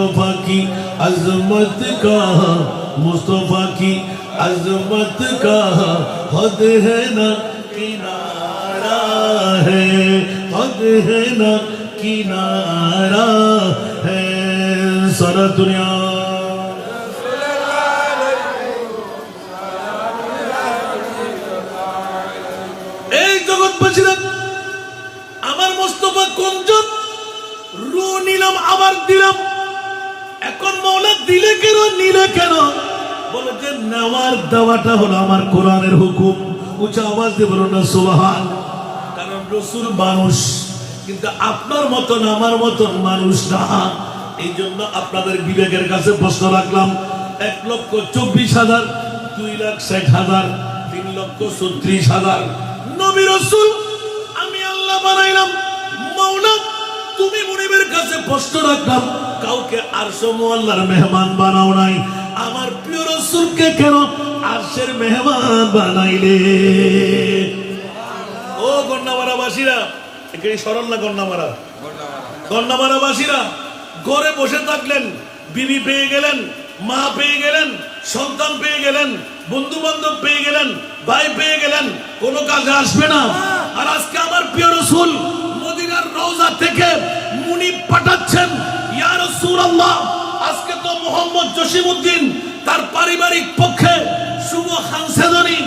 मुस्तफा की अजमत का, मुस्तफा की अजमत का हद है ना किनारा है, हद है ना किनारा है। सारा दुनिया এই জগৎবাসীরা আমার মুস্তফা কোনজন, রু নিলাম আবার দিলাম, এখন মওলা দিলে কেন নিলে কেন? বলে যে নেওয়ার দেওয়াটা হলো আমার কোরআনের হুকুম। উচ্চ আওয়াজ দিয়ে বলুন না সুবহান। কারণ রাসূল মানুষ, কিন্তু আপনার মতন আমার মতন মানুষ না। এই জন্য আপনাদের বিবেকের কাছে প্রশ্ন রাখলাম, 1,24,000, 2,60,000, 3,36,000 নবী রাসূল আমি আল্লাহ বানাইলাম। মাওলা তুমি মুনিবের কাছে প্রশ্ন রাখলাম, কাউকে আরশ মুআল্লার মেহমান বানাও নাই, আমার প্রিয় রাসূলকে কেন আরশের মেহমান বানাইলে? ও গন্নামারাবাসীরা, এখানে সরল না গন্নামারা, গন্নামারাবাসীরা ঘরে বসে থাকলেন, বিবি পেয়ে গেলেন, মা পেয়ে গেলেন, সন্তান পেয়ে গেলেন, বন্ধু বান্ধব পেয়ে গেলেন, ভাই পেয়ে গেলেন, কোনো কাজে আসবে না। আর আজকে আমার প্রিয় রাসূল মদিনার রওজা থেকে মুনিব পাঠাচ্ছেন, ইয়া রাসূলুল্লাহ আজকে তো মোহাম্মদ জসিমউদ্দিন তার পারিবারিক পক্ষে শুভ খানসেদনী,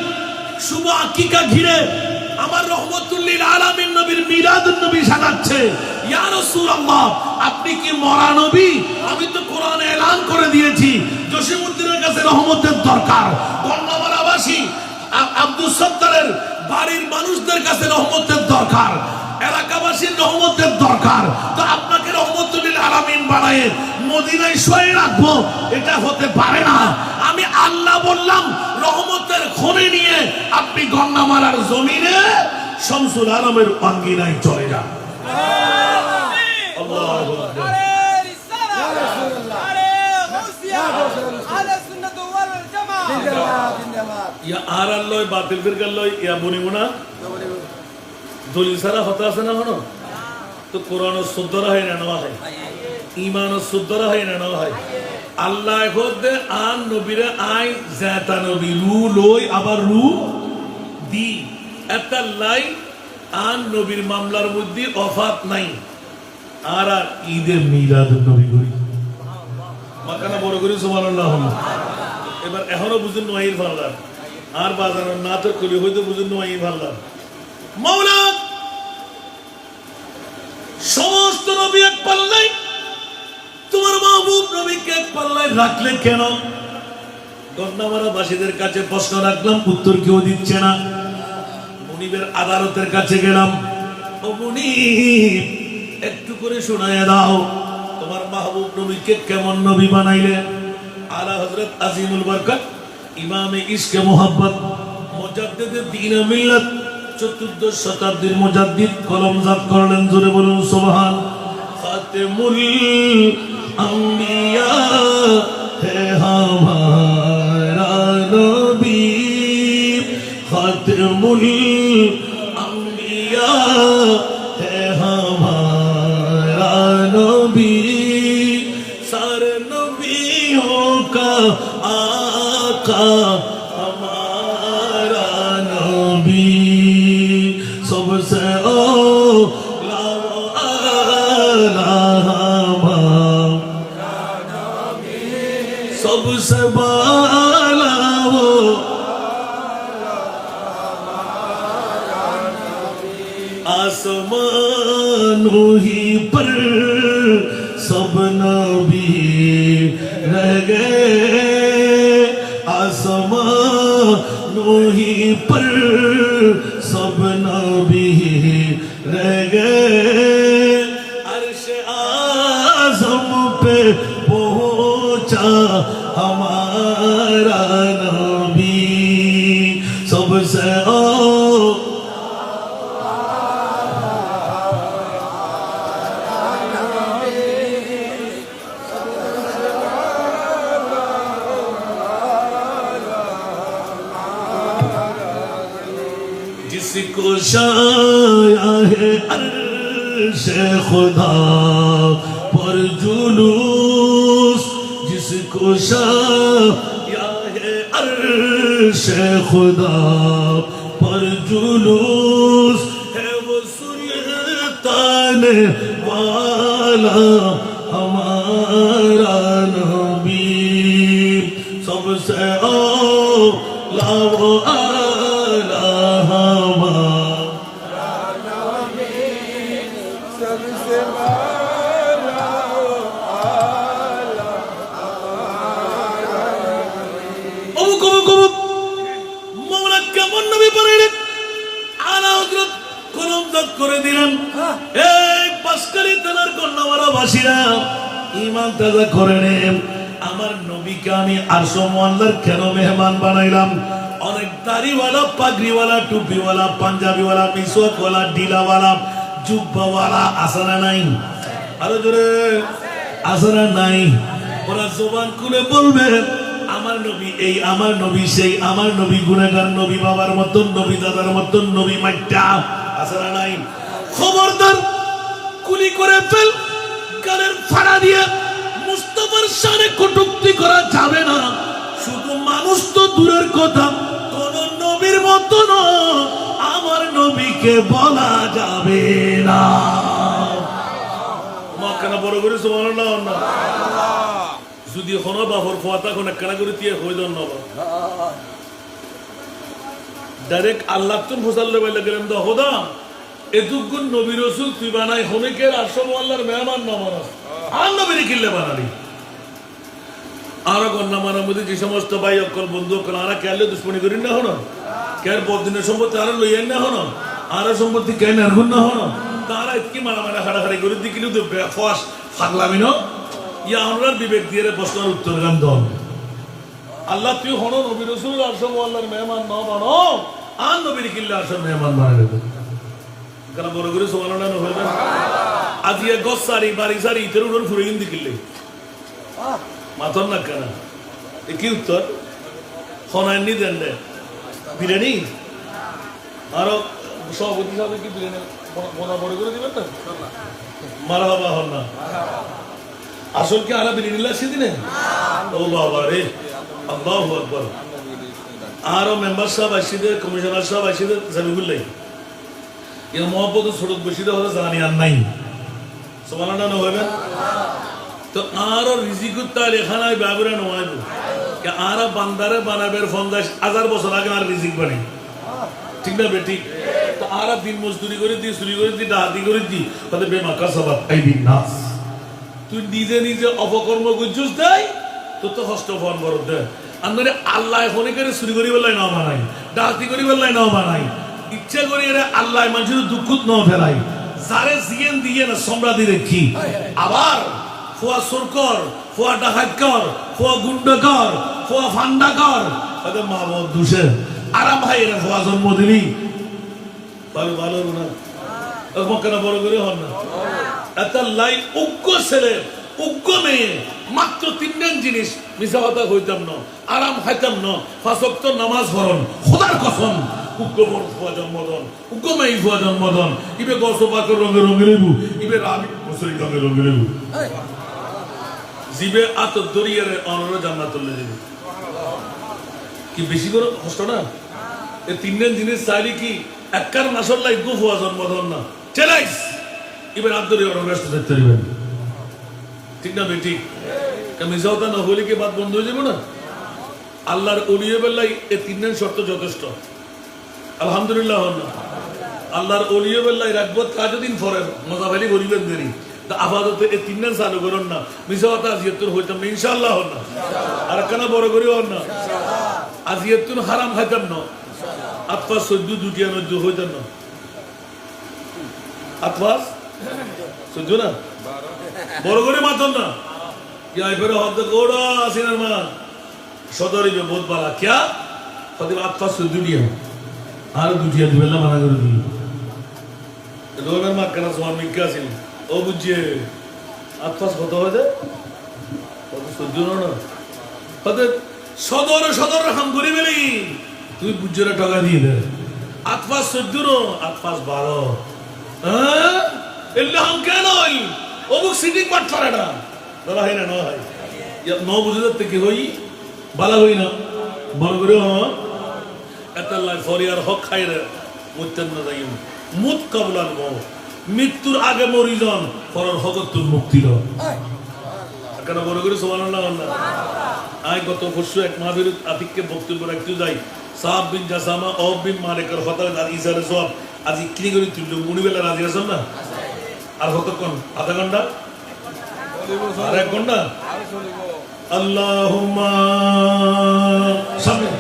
শুভ আকিকা ঘিরে আমার রহমতুল্লিল আলামিন নবীর মিলাদুন নবী সাজাচ্ছে। ইয়া রাসূলুল্লাহ আপনি কি মরা নবী? আমি তো কোরআনে এলান করে দিয়েছি জসিমউদ্দিনের কাছে রহমতের দরকার, গন্নামারাবাসী আব্দুল সত্তারের বাড়ির মানুষদের কাছে রহমতের দরকার, এলাকাবাসীর রহমতের দরকার। তো আপনাকে রহমতুল্লিল আলামিন বানায় মদিনায় শোয়ে রাখবো, এটা হতে পারে না। আমি আল্লাহ বললাম রহমতের খনি নিয়ে আপনি গন্নামারার জমিনে শামসুল আলমের আঙ্গিনায় চলে যান। আল্লাহু আকবার। ইয়া আর আল্লাহ বাতিল ফিরকার লয় ইয়া বনিমুনা দলিল সারা হতা আছে না হনো তো কোরআন শুদ্ধরা হয় না নেওয়া হয়, ইমান শুদ্ধরা হয় না নেওয়া হয়। আল্লাহ খোদে আন নবীরে আই জাতা নবী রু লই আবার রু দি একটা লাই আন নবীর মামলার মধ্যে অফাত নাই। আর আর ঈদে মিলাদুন নবী করি মাকানা বড় করে সুবহানাল্লাহ। এবার এখনো বুঝুন নোয়াইর ভাল্লার আর বাজানো না তো করি হয়তো বুঝুন নোয়াইর ভাল্লার। মাওলা সমস্ত নবী এক পাল্লায়, তোমার মাহবুব নবীকে এক পাল্লায় রাখলে কেন? গন্নামারাবাসীদের কাছে প্রশ্ন রাখলাম, উত্তর কেউ দিচ্ছে না। মুনিবের আদালতের কাছে গেলাম, ও মুনিব একটু করে শোনায় দাও তোমার মাহবুব নবীকে কেমন নবী বানাইলে? আলা হযরত আজিমুল বরকত ইমামে ইশকে মোহাব্বত মুজাদ্দিদে দ্বীন মিল্লাত 14 শতাব্দীর মুজাদ্দিদ কলমজাত করলেন, জোরে বলুন সুবহান। খাতেমুল আম্বিয়া হে হামারা নবী, খাতেমুল আম্বিয়া হে হামারা নবী, সারে নবিयों का आका हमारा नबी, सबसे औला सबसे बाला वो आसमानों ही पर सब नबी रह गए, आसमानों ही पर सब नबी रह गए, अर्श आज़म पे पहुंचा हमारा नबी, सबसे जिसको शाया है अर्श खुदा पर जुलूं कुशा या है अर्श खुदा पर जुलूस है वो सुल्तान वाला हमारा नबी सबसे औला वो आला हमारा नबी सबसे করে দিলেন এই পাঁচকালী থানার কন্যাওয়ালা বাসীরা ঈমান তাজা করে নেন আমার নবীকে আমি আরশ মোয়াল্লার কেন মেহমান বানাইলাম অনেক দাড়িওয়ালা পাগড়িওয়ালা টুপিওয়ালা পাঞ্জাবিওয়ালা মিসওয়াকওয়ালা ডিলাওয়ালা জুব্বাওয়ালা আসানা নাই আরো জোরে আসানা নাই ওরা জবান খুলে বলবে আমার নবী এই আমার নবী সেই আমার নবী গুনাহগার নবী বাবার মতন নবী দাদার মতন নবী মাইটা আসরা নাই খবরদার কুলি করে ফেল কানের ফাড়া দিয়ে মুস্তাফার শানে কটূক্তি করা যাবে না শুধু মানুষ তো দূরের কথা কোন নবীর মতন আমার নবীকে বলা যাবে না মাকানা বড় করে সুবহানাল্লাহ না যদি হনো বাবর ফাতা কোন কানা করে দিয়ে হইদন না ডাইরেক্ট আল্লাহ তুন ফসাল্লে বলে গেলেন তো খোদা এতুগুন নবী রাসূল তুই বানাই হনেকের আরশ আল্লাহর মেহমান না মানস আর নবীর কিল্লে বানালি আর গন্না মানার মধ্যে যে সমস্ত ভাই অকল বন্ধু অকল আর কেলে দুশ্মনী করি না হনো কের বদিনের সম্পত্তি আর লইয়েন না হনো আর সম্পত্তি কেন আরগুন না হনো তারা কি মারা মারা হাড়াহাড়ি করে দিকিলি তো বেফাস ফাগলামি না ইয়া আমরার বিবেক দিয়ে প্রশ্নের উত্তর গান দন আল্লাহ তুই হনো নবী রাসূল আরশ আল্লাহর মেহমান না বানো আর নবীর কিল্লে আরশের মেহমান বানাই দেব কারণ বড় করে সুবহানাল্লাহ না হইবে আজ ইয়া গসারি বাড়ি সারি ইতর উড়ন ফুরে ইন্দি কিল্লে মাতন না কেন কি উত্তর হনায় নি দেন দে বিরিয়ানি আর সভাপতি সাহেব কি বিরিয়ানি বড় বড় করে দিবেন না মারহাবা হন না আসল কি আলা বিরিয়ানি লাসি দিনে ও বাবা রে আল্লাহু আকবার আর মেম্বার সাহেব আসিদের কমিশনার সাহেব আসিদের জামিবুল্লাহ এর মহব্বত সড়ক বসিদে হলো জানি আর নাই সুবহানাল্লাহ না হইবে তো আর রিজিকুত তার এখানে বাবুরা নয় কে আর বান্দারে বানাবের 50,000 বছর আগে আর রিজিক বানাই ঠিক না বেটি তো আর দিন মজদুরি করে দি চুরি করে দি ডাহাতি করে দি তাহলে বেমাকা সবাব আইবিন নাস তুই নিজে নিজে অপকর্ম গুজুস দেয় তো তো কষ্ট ফোন বড় দে আমরা আল্লাহ ফোনে করে চুরি করি বললাই না বানাই ডাহাতি করি বললাই না বানাই ইচ্ছা করি এরা আল্লাহ মানুষের দুঃখত ন ফেলাই যারে জিয়েন দিয়ে না সম্রাদি রেখি আবার ফুয়া সুরকর ফুয়া ডাকাতকর ফুয়া গুন্ডকর ফুয়া ফান্ডাকর তাদের মা বাবা দুষে আরাম ভাই এরা ফুয়া জন্ম দিবি ভালো ভালো না মক্কানা বড় করে হন না এত লাই উগ্র ছেলে উগ্র মেয়ে মাত্র 3জন জিনিস মিছা কথা হইতাম না আরাম খাইতাম না 5 ওয়াক্ত নামাজ পড়ন খোদার কসম উগ্র বড় ফুয়া জন্মদন উগ্র মেয়ে ফুয়া জন্মদন ইবে গসপাকর রঙে রঙে লেবু ইবে রাবি বসরি রঙে রঙে লেবু জিবে আত দরিয়ার অনর জান্নাতুল লেবু কি বেশি করে কষ্ট না এই 3জন জিনিস চাইলে কি একবার মাশাআল্লাহ ইগো ফুয়া জন্মদন না চেলাইস ইবে রাত দরিয়ার ব্যস্ত থাকতে পারবেন ঠিক না বেটি মিজাওতা না হলে কি বাত বন্ধ হয়ে যাবে না আল্লাহর ওলিয়ে বেলায় এই 3জন শর্ত যথেষ্ট আলহামদুলিল্লাহ আল্লাহর ওলিয়ে বেলায় রাখবো কাজদিন পরে মজা ভালি করিবেন দেরি তা আপাতত এই 3জন চালু করুন না মিজাওতা আজিয়াতুর হইতাম না ইনশাআল্লাহ হন না আর কেনা বড় করি হন না আজিয়াতুর হারাম খাইতাম না আতফাস 14 দুটিয়া নদ্য হইতাম না আতফাস 14 না বড় করে মাতন না क्या फिर हद कोड़ा सिनर मान सदरी में बहुत बड़ा क्या फतिमा आपका सुदुनिया आर दुनिया दुबला मना कर दी दोनों मार करना स्वामी क्या सिन ओ बुझे आपका होता हो जाए और सुदुनो ना फते सदर हम गुरी मिली तू बुझे ना टका दी इधर आपका सुदुनो आपका बारो हाँ इल्ला हम क्या ना ओ बुक सिटिंग पट पड़ा ना है ना है বুঝে থেকে হই বালা হই না বড় করে এতাল্লাহ ফরিয়ার হক খাইরে মুত্তেন না যাই মুত কাবলান মৃত্যুর আগে মরিজন ফরর হকতুল মুক্তি ল কেন বড় করে সুবহানাল্লাহ আল্লাহ আই গত পরশু এক মাহফিল আতিককে বক্তব্য রাখতে যাই সাহাব বিন জাসামা ও বিন মালিকের কথা আর ইসারে সব আজ কি করে তুলল মুনিবেলা রাজি আছেন না আর কতক্ষণ আধা ঘন্টা আর 1 ঘন্টা আল্লাহুম্মা সামনে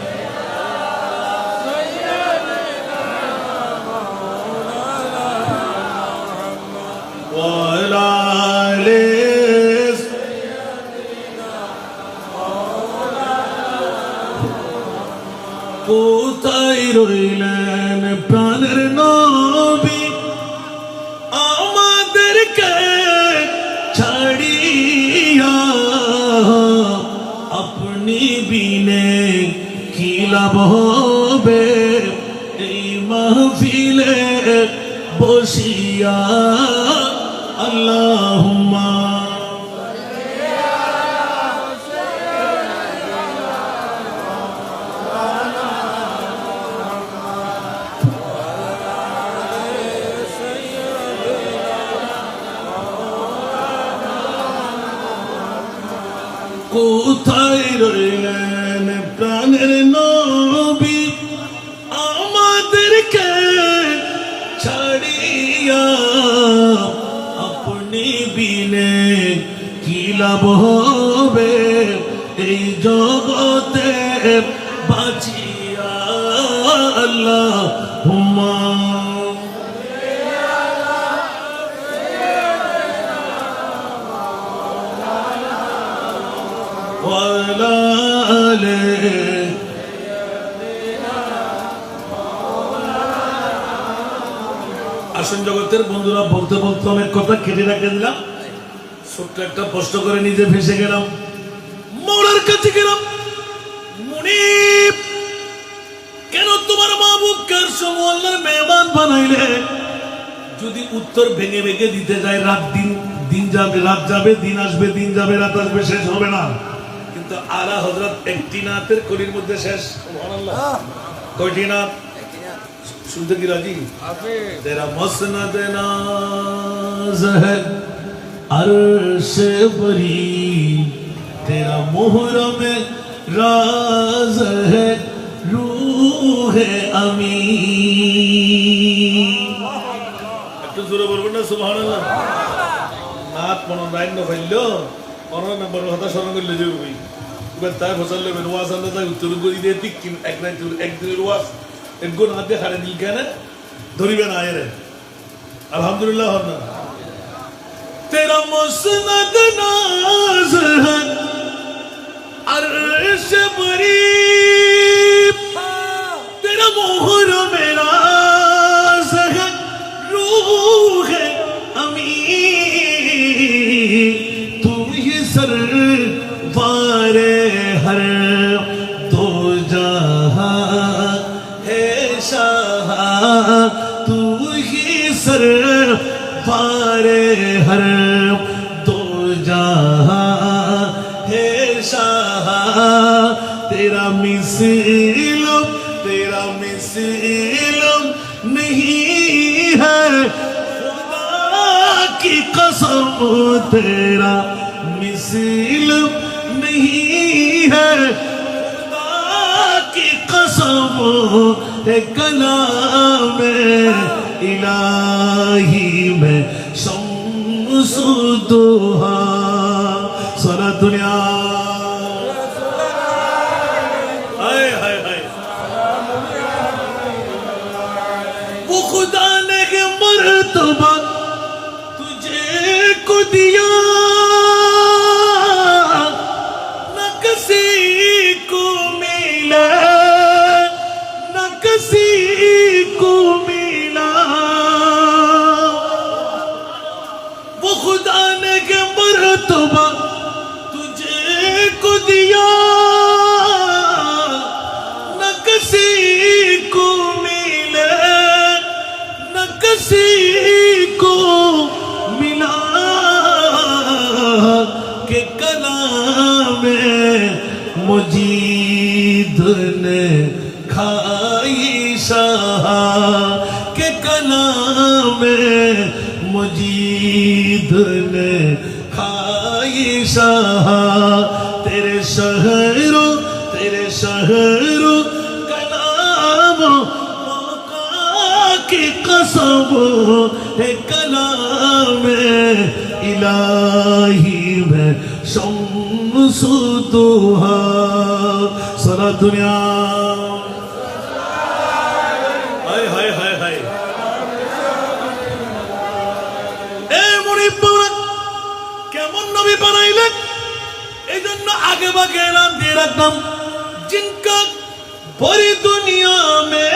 ওয়ালা আলিস কোথায় রইলেন প্রাণের নবী আমাদেরকে ছাড়িয়া আপনি বিনে কি লাভ হবে এই মাহফিলে বসিয়া আল্লাহুম্মা কোথায় রইলেন প্রাণের নবী আমাদেরকে ছাড়িয়া আপনি বিনে কি লাভ হবে এই জগতে বাঁচিয়া আল্লাহুম্মা ওয়ালা আলিহি আসন জগতের বন্ধুরা বলতে বলতে অনেক কথা কেটে রেখে দিলাম ছোট্ট একটা প্রশ্ন করে নিজে ভেসে গেলাম মৌলার কাছে গেলাম মুনিব কেন তোমার মাহবুবকার সময় আল্লাহর মেহমান বানাইলে যদি উত্তর ভেঙে ভেঙে দিতে যায় রাত দিন যাবে রাত যাবে দিন আসবে দিন যাবে রাত আসবে শেষ হবে না কিন্তু আলা হযরত একটি নাতের কলির মধ্যে শেষ সুবহানাল্লাহ কয়টি নাত सुनते की राजी तेरा मसनद नाज है अर्श बरी तेरा मुहरम राज है रूह अमी একটু জোরে বলবেন না সুবহানাল্লাহ নাত মন রাইন না ফেললো অন্য নাম্বার কথা স্মরণ করলে যাবে এবার তাই ফসল লেবেন ওয়াজ আল্লাহ তাই উত্তর করে দিয়ে ঠিক একদিনের ওয়াজ একগুণ হাতে হারে দিল কেন ধরিবে না আয় রে আলহামদুলিল্লাহ হন্না তেরা মুসনদ নাজ है अर्श बरी तेरा मोहर मेरा है रूह अमी तू ही सरवारे हर दो जहां तू ही सरवारे हर दो जहां है शाह तेरा मिसिल नहीं है खुदा की कसम तेरा मिसिल नहीं है की कसम कलाम इलाही में शम्स दुहा सारा दुनिया हाय हाय हाय वो खुदा ने मर्तबा तुझे को दिया न किसी को मिला किसी को मिला वो खुदा ने के मर्तबा तुझे को दिया न किसी को मिले न किसी को मिला के कलाम मजीद ने खाई शाह के कलाम मजीद ने खाई शाह तेरे शहरों कलाम की कसम है कलाम इलाही में शम्सु दुहा सारा दुनिया हाय हाय हाय हाय ए मुनिब्बुरा কেমন নবী বানাইলেন এই জন্য আগে ভাগে নাম দিয়ে রাখলাম जिनका पूरी दुनिया में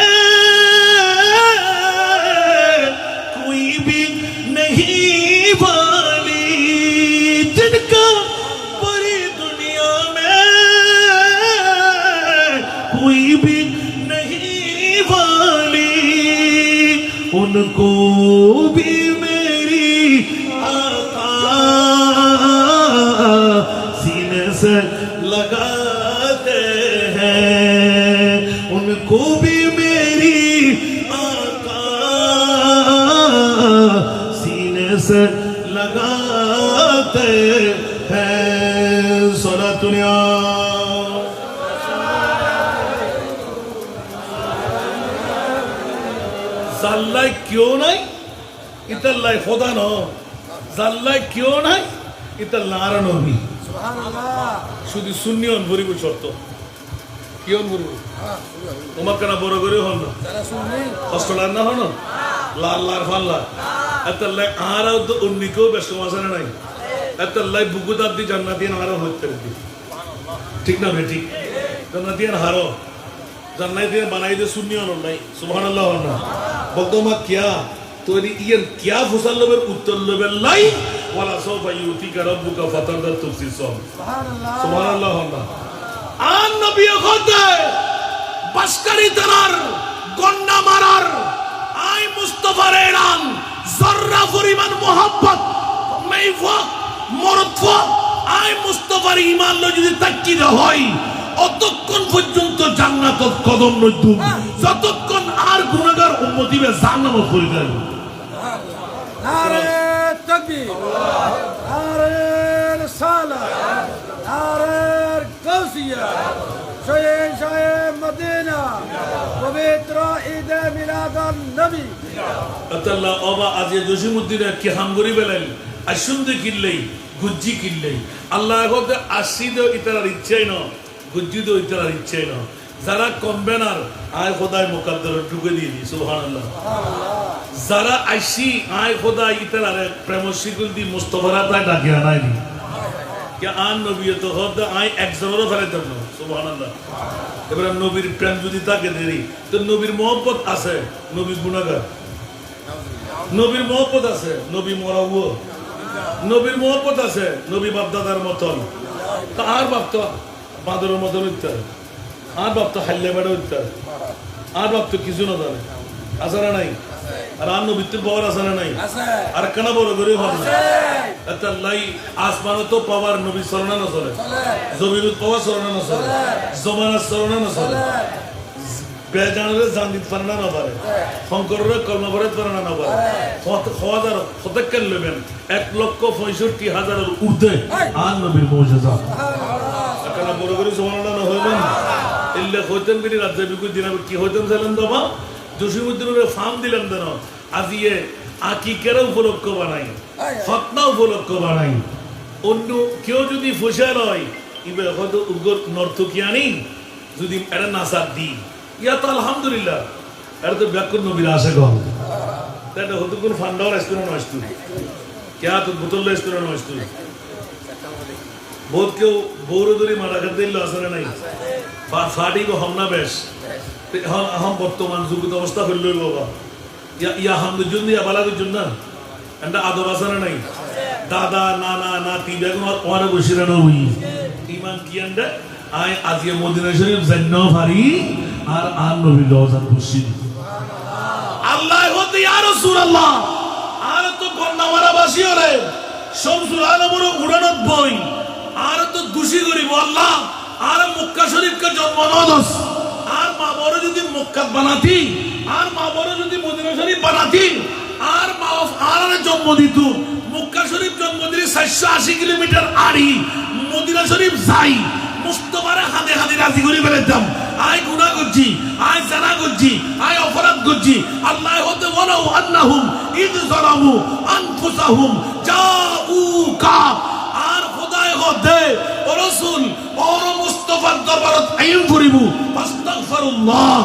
कोई भी नहीं वाली जिनका पूरी दुनिया में कोई भी नहीं वाली उनको भी मेरी आका सीने से लगाते हैं उनको भी मेरी आका सीने से लगाते हैं सोना दुनिया জাল্লাই क्यों नहीं इतल्लाई खुदा न জাল্লাই क्यों नहीं इतल्लार नबी শুধু সুন্নিয়ন ভরিব শর্ত কিয়ন ভরিব তোমার কেন বড় করে হন না কষ্ট লাগ না হন লাল লাল ফাল্লা এত লাই আরাও তো উন্নিকেও ব্যস্ত মাসানে নাই এত লাই বুকুদার দি জান্নাতিয়ান হারো হইতে দি ঠিক না বে ঠিক জান্নাতিয়ান হারো জান্নাতিয়ান বানাই দে সুন্নিয়ন নাই সুবহানাল্লাহ হন না বলতো মা কিয়া তোরি ইয়ান কিয়া ফুসাল লবের উত্তর লবের লাই ওয়ালা সাউফা ইউতিকা রাব্বুকা ফাতারদা তুফসির সুবহানাল্লাহ সুবহানাল্লাহ আল্লাহ আন নবী খোদে বাসকারি তারার গন্না মারার আই মুস্তাফার এলান জররা পরিমাণ মোহাব্বত মাইফা মরতফা আই মুস্তাফার ঈমান লো যদি তাকিদ হয় অতক্ষণ পর্যন্ত জান্নাতত কদম নদুম যতক্ষণ আর গুনাহগার উম্মতি বে জাহান্নামে পড়ে যাবে নারে তাকবীর নারে রিসালা নারে গাউসিয়া শয়ে শয়ে মদিনা পবিত্র ঈদ মিলাদুন নবী আল্লাহ ওবা আজ জসিমউদ্দিন কি হামগরি বেলাল আশুন্দে কিল্লাই গুজ্জি কিল্লাই আল্লাহ গতে আসিদ ইতার ইচ্ছাই ন গুজ্জি তো ইতার ইচ্ছাই ন যারা কমবেনার আয় খোদায় মুকদ্দর ঢুকে দিয়ে দি সুবহানাল্লাহ যারা আইসি আয় খোদায় ইতার প্রেম শিকুল দি মুস্তাফারা তাই ডাকে আনাই দি কে আন নবী তো খোদা আয় একজনেরও ফেলে দেব না সুবহানাল্লাহ এবারে নবীর প্রেম যদি তাকে দেরি তো নবীর মহব্বত আছে নবী গুনাহগার নবীর মহব্বত আছে নবী মরাও নবীর মহব্বত আছে নবী বাপদাদার মতন তা আর বাপ তো বাদরের মতন উত্তর আর বাপ তো হাল্লে বেড়ে উত্তর আর বাপ তো কিছু না জানে আছে না নাই আর আর নবীর পাওয়ার আছে না নাই আর কেন বড় করে ভাব না এত লাই আসমানে তো পাওয়ার নবী সরনা না চলে জমিনুত পাওয়ার সরনা না চলে জমানার সরনা না চলে বেজানরে জানিত পারনা না পারে শঙ্করের কলমা পড়ে পারনা না পারে হাজার কতক্ষণ লবেন 1,65,000 ঊর্ধ্বে আর নবীর মুজিজা কেন বড় করে সুবহানাল্লাহ না হইবেন ইল্লা হইতেন বিনি রাজ্যে বিকু দিনা কি হইতেন জানেন তো বা জসিমউদ্দিনের ফার্ম দিলেন দেন আজিয়ে আকিকের উপলক্ষ বানাই ফতনা উপলক্ষ বানাই অন্য কেউ যদি ফুসার হয় ইবে হয়তো উগর নর্তকিয়ানি যদি এরা নাসার দি ইয়া তো আলহামদুলিল্লাহ এরা তো ব্যাকুর নবীর আশা কম তাই হয়তো কোন ফান্ডার রেস্টুরেন্ট নষ্ট क्या तो बोतल रेस्टोरेंट नষ্ট बहुत क्यों बोरो दरी मारा करते इल्ला असर नहीं फाटी को हम ना बेश हम बर्तमान जुगत अवस्था फिर लोग होगा या हम तो जुन्नी या बाला तो जुन्ना अंडा आदो असर नहीं दादा नाना नाती बेगम और वारा बुशिरानो हुई ईमान की अंडा आए आज ये मदीना शरीफ जन्नो भारी आर नबी लोज़न बुशिर अल्लाह होते या रसूल अल्लाह আর তো গন্ডামারা বাসি ওরে শামসুল আলমের উড়ানত বই আর তো দোষী করিব আল্লাহ আর মক্কা শরীফকে জন্ম নদস আর মা বড় যদি মক্কা বানাতি আর মা বড় যদি মদিনা শরীফ বানাতি আর মা আর জন্ম দিত মক্কা শরীফ জন্ম দিলে 480 কিলোমিটার আড়ি মদিনা শরীফ যাই মুস্তফারে হাতে হাতে রাজি করে ফেলেতাম আয় গুনাহ করছি আয় জানা করছি আয় অপরাধ করছি আল্লাহ হতে বলো আন্নাহুম ইদ যালামু আনফুসাহুম জাউকা আর খোদায় হতে ও রাসূল ও মুস্তাফার দরবারত আইন করিবু আস্তাগফিরুল্লাহ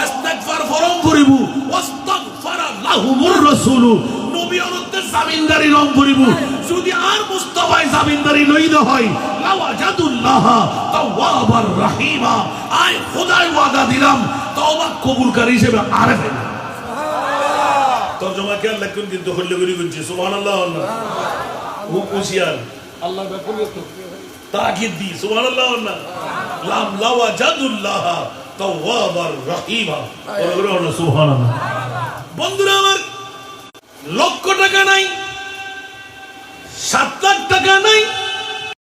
ইস্তিগফার ফরম করিবু ওয়াস্তাগফার লাহুমুর রাসূল নবী অনুতে জামিনদারি রং করিবু যদি আর মুস্তাফায় জামিনদারি লইল হয় লাওয়াজাদুল্লাহ তাওয়াবার রহিমা আয় খোদায় ওয়াদা দিলাম তওবা কবুলকারী হিসেবে আরেফে তর্জমা কে আল্লাহ কোন কিন্তু হল্লে করি বলছি সুবহানাল্লাহ ও কুশিয়ার আল্লাহ বেকুল তো তাকিদ দি সুবহানাল্লাহ লাম লাওয়াজাদুল্লাহ তাওয়াবার রহিমা বলো সুবহানাল্লাহ বন্ধুরা আমার লক্ষ টাকা নাই 7 লাখ টাকা নাই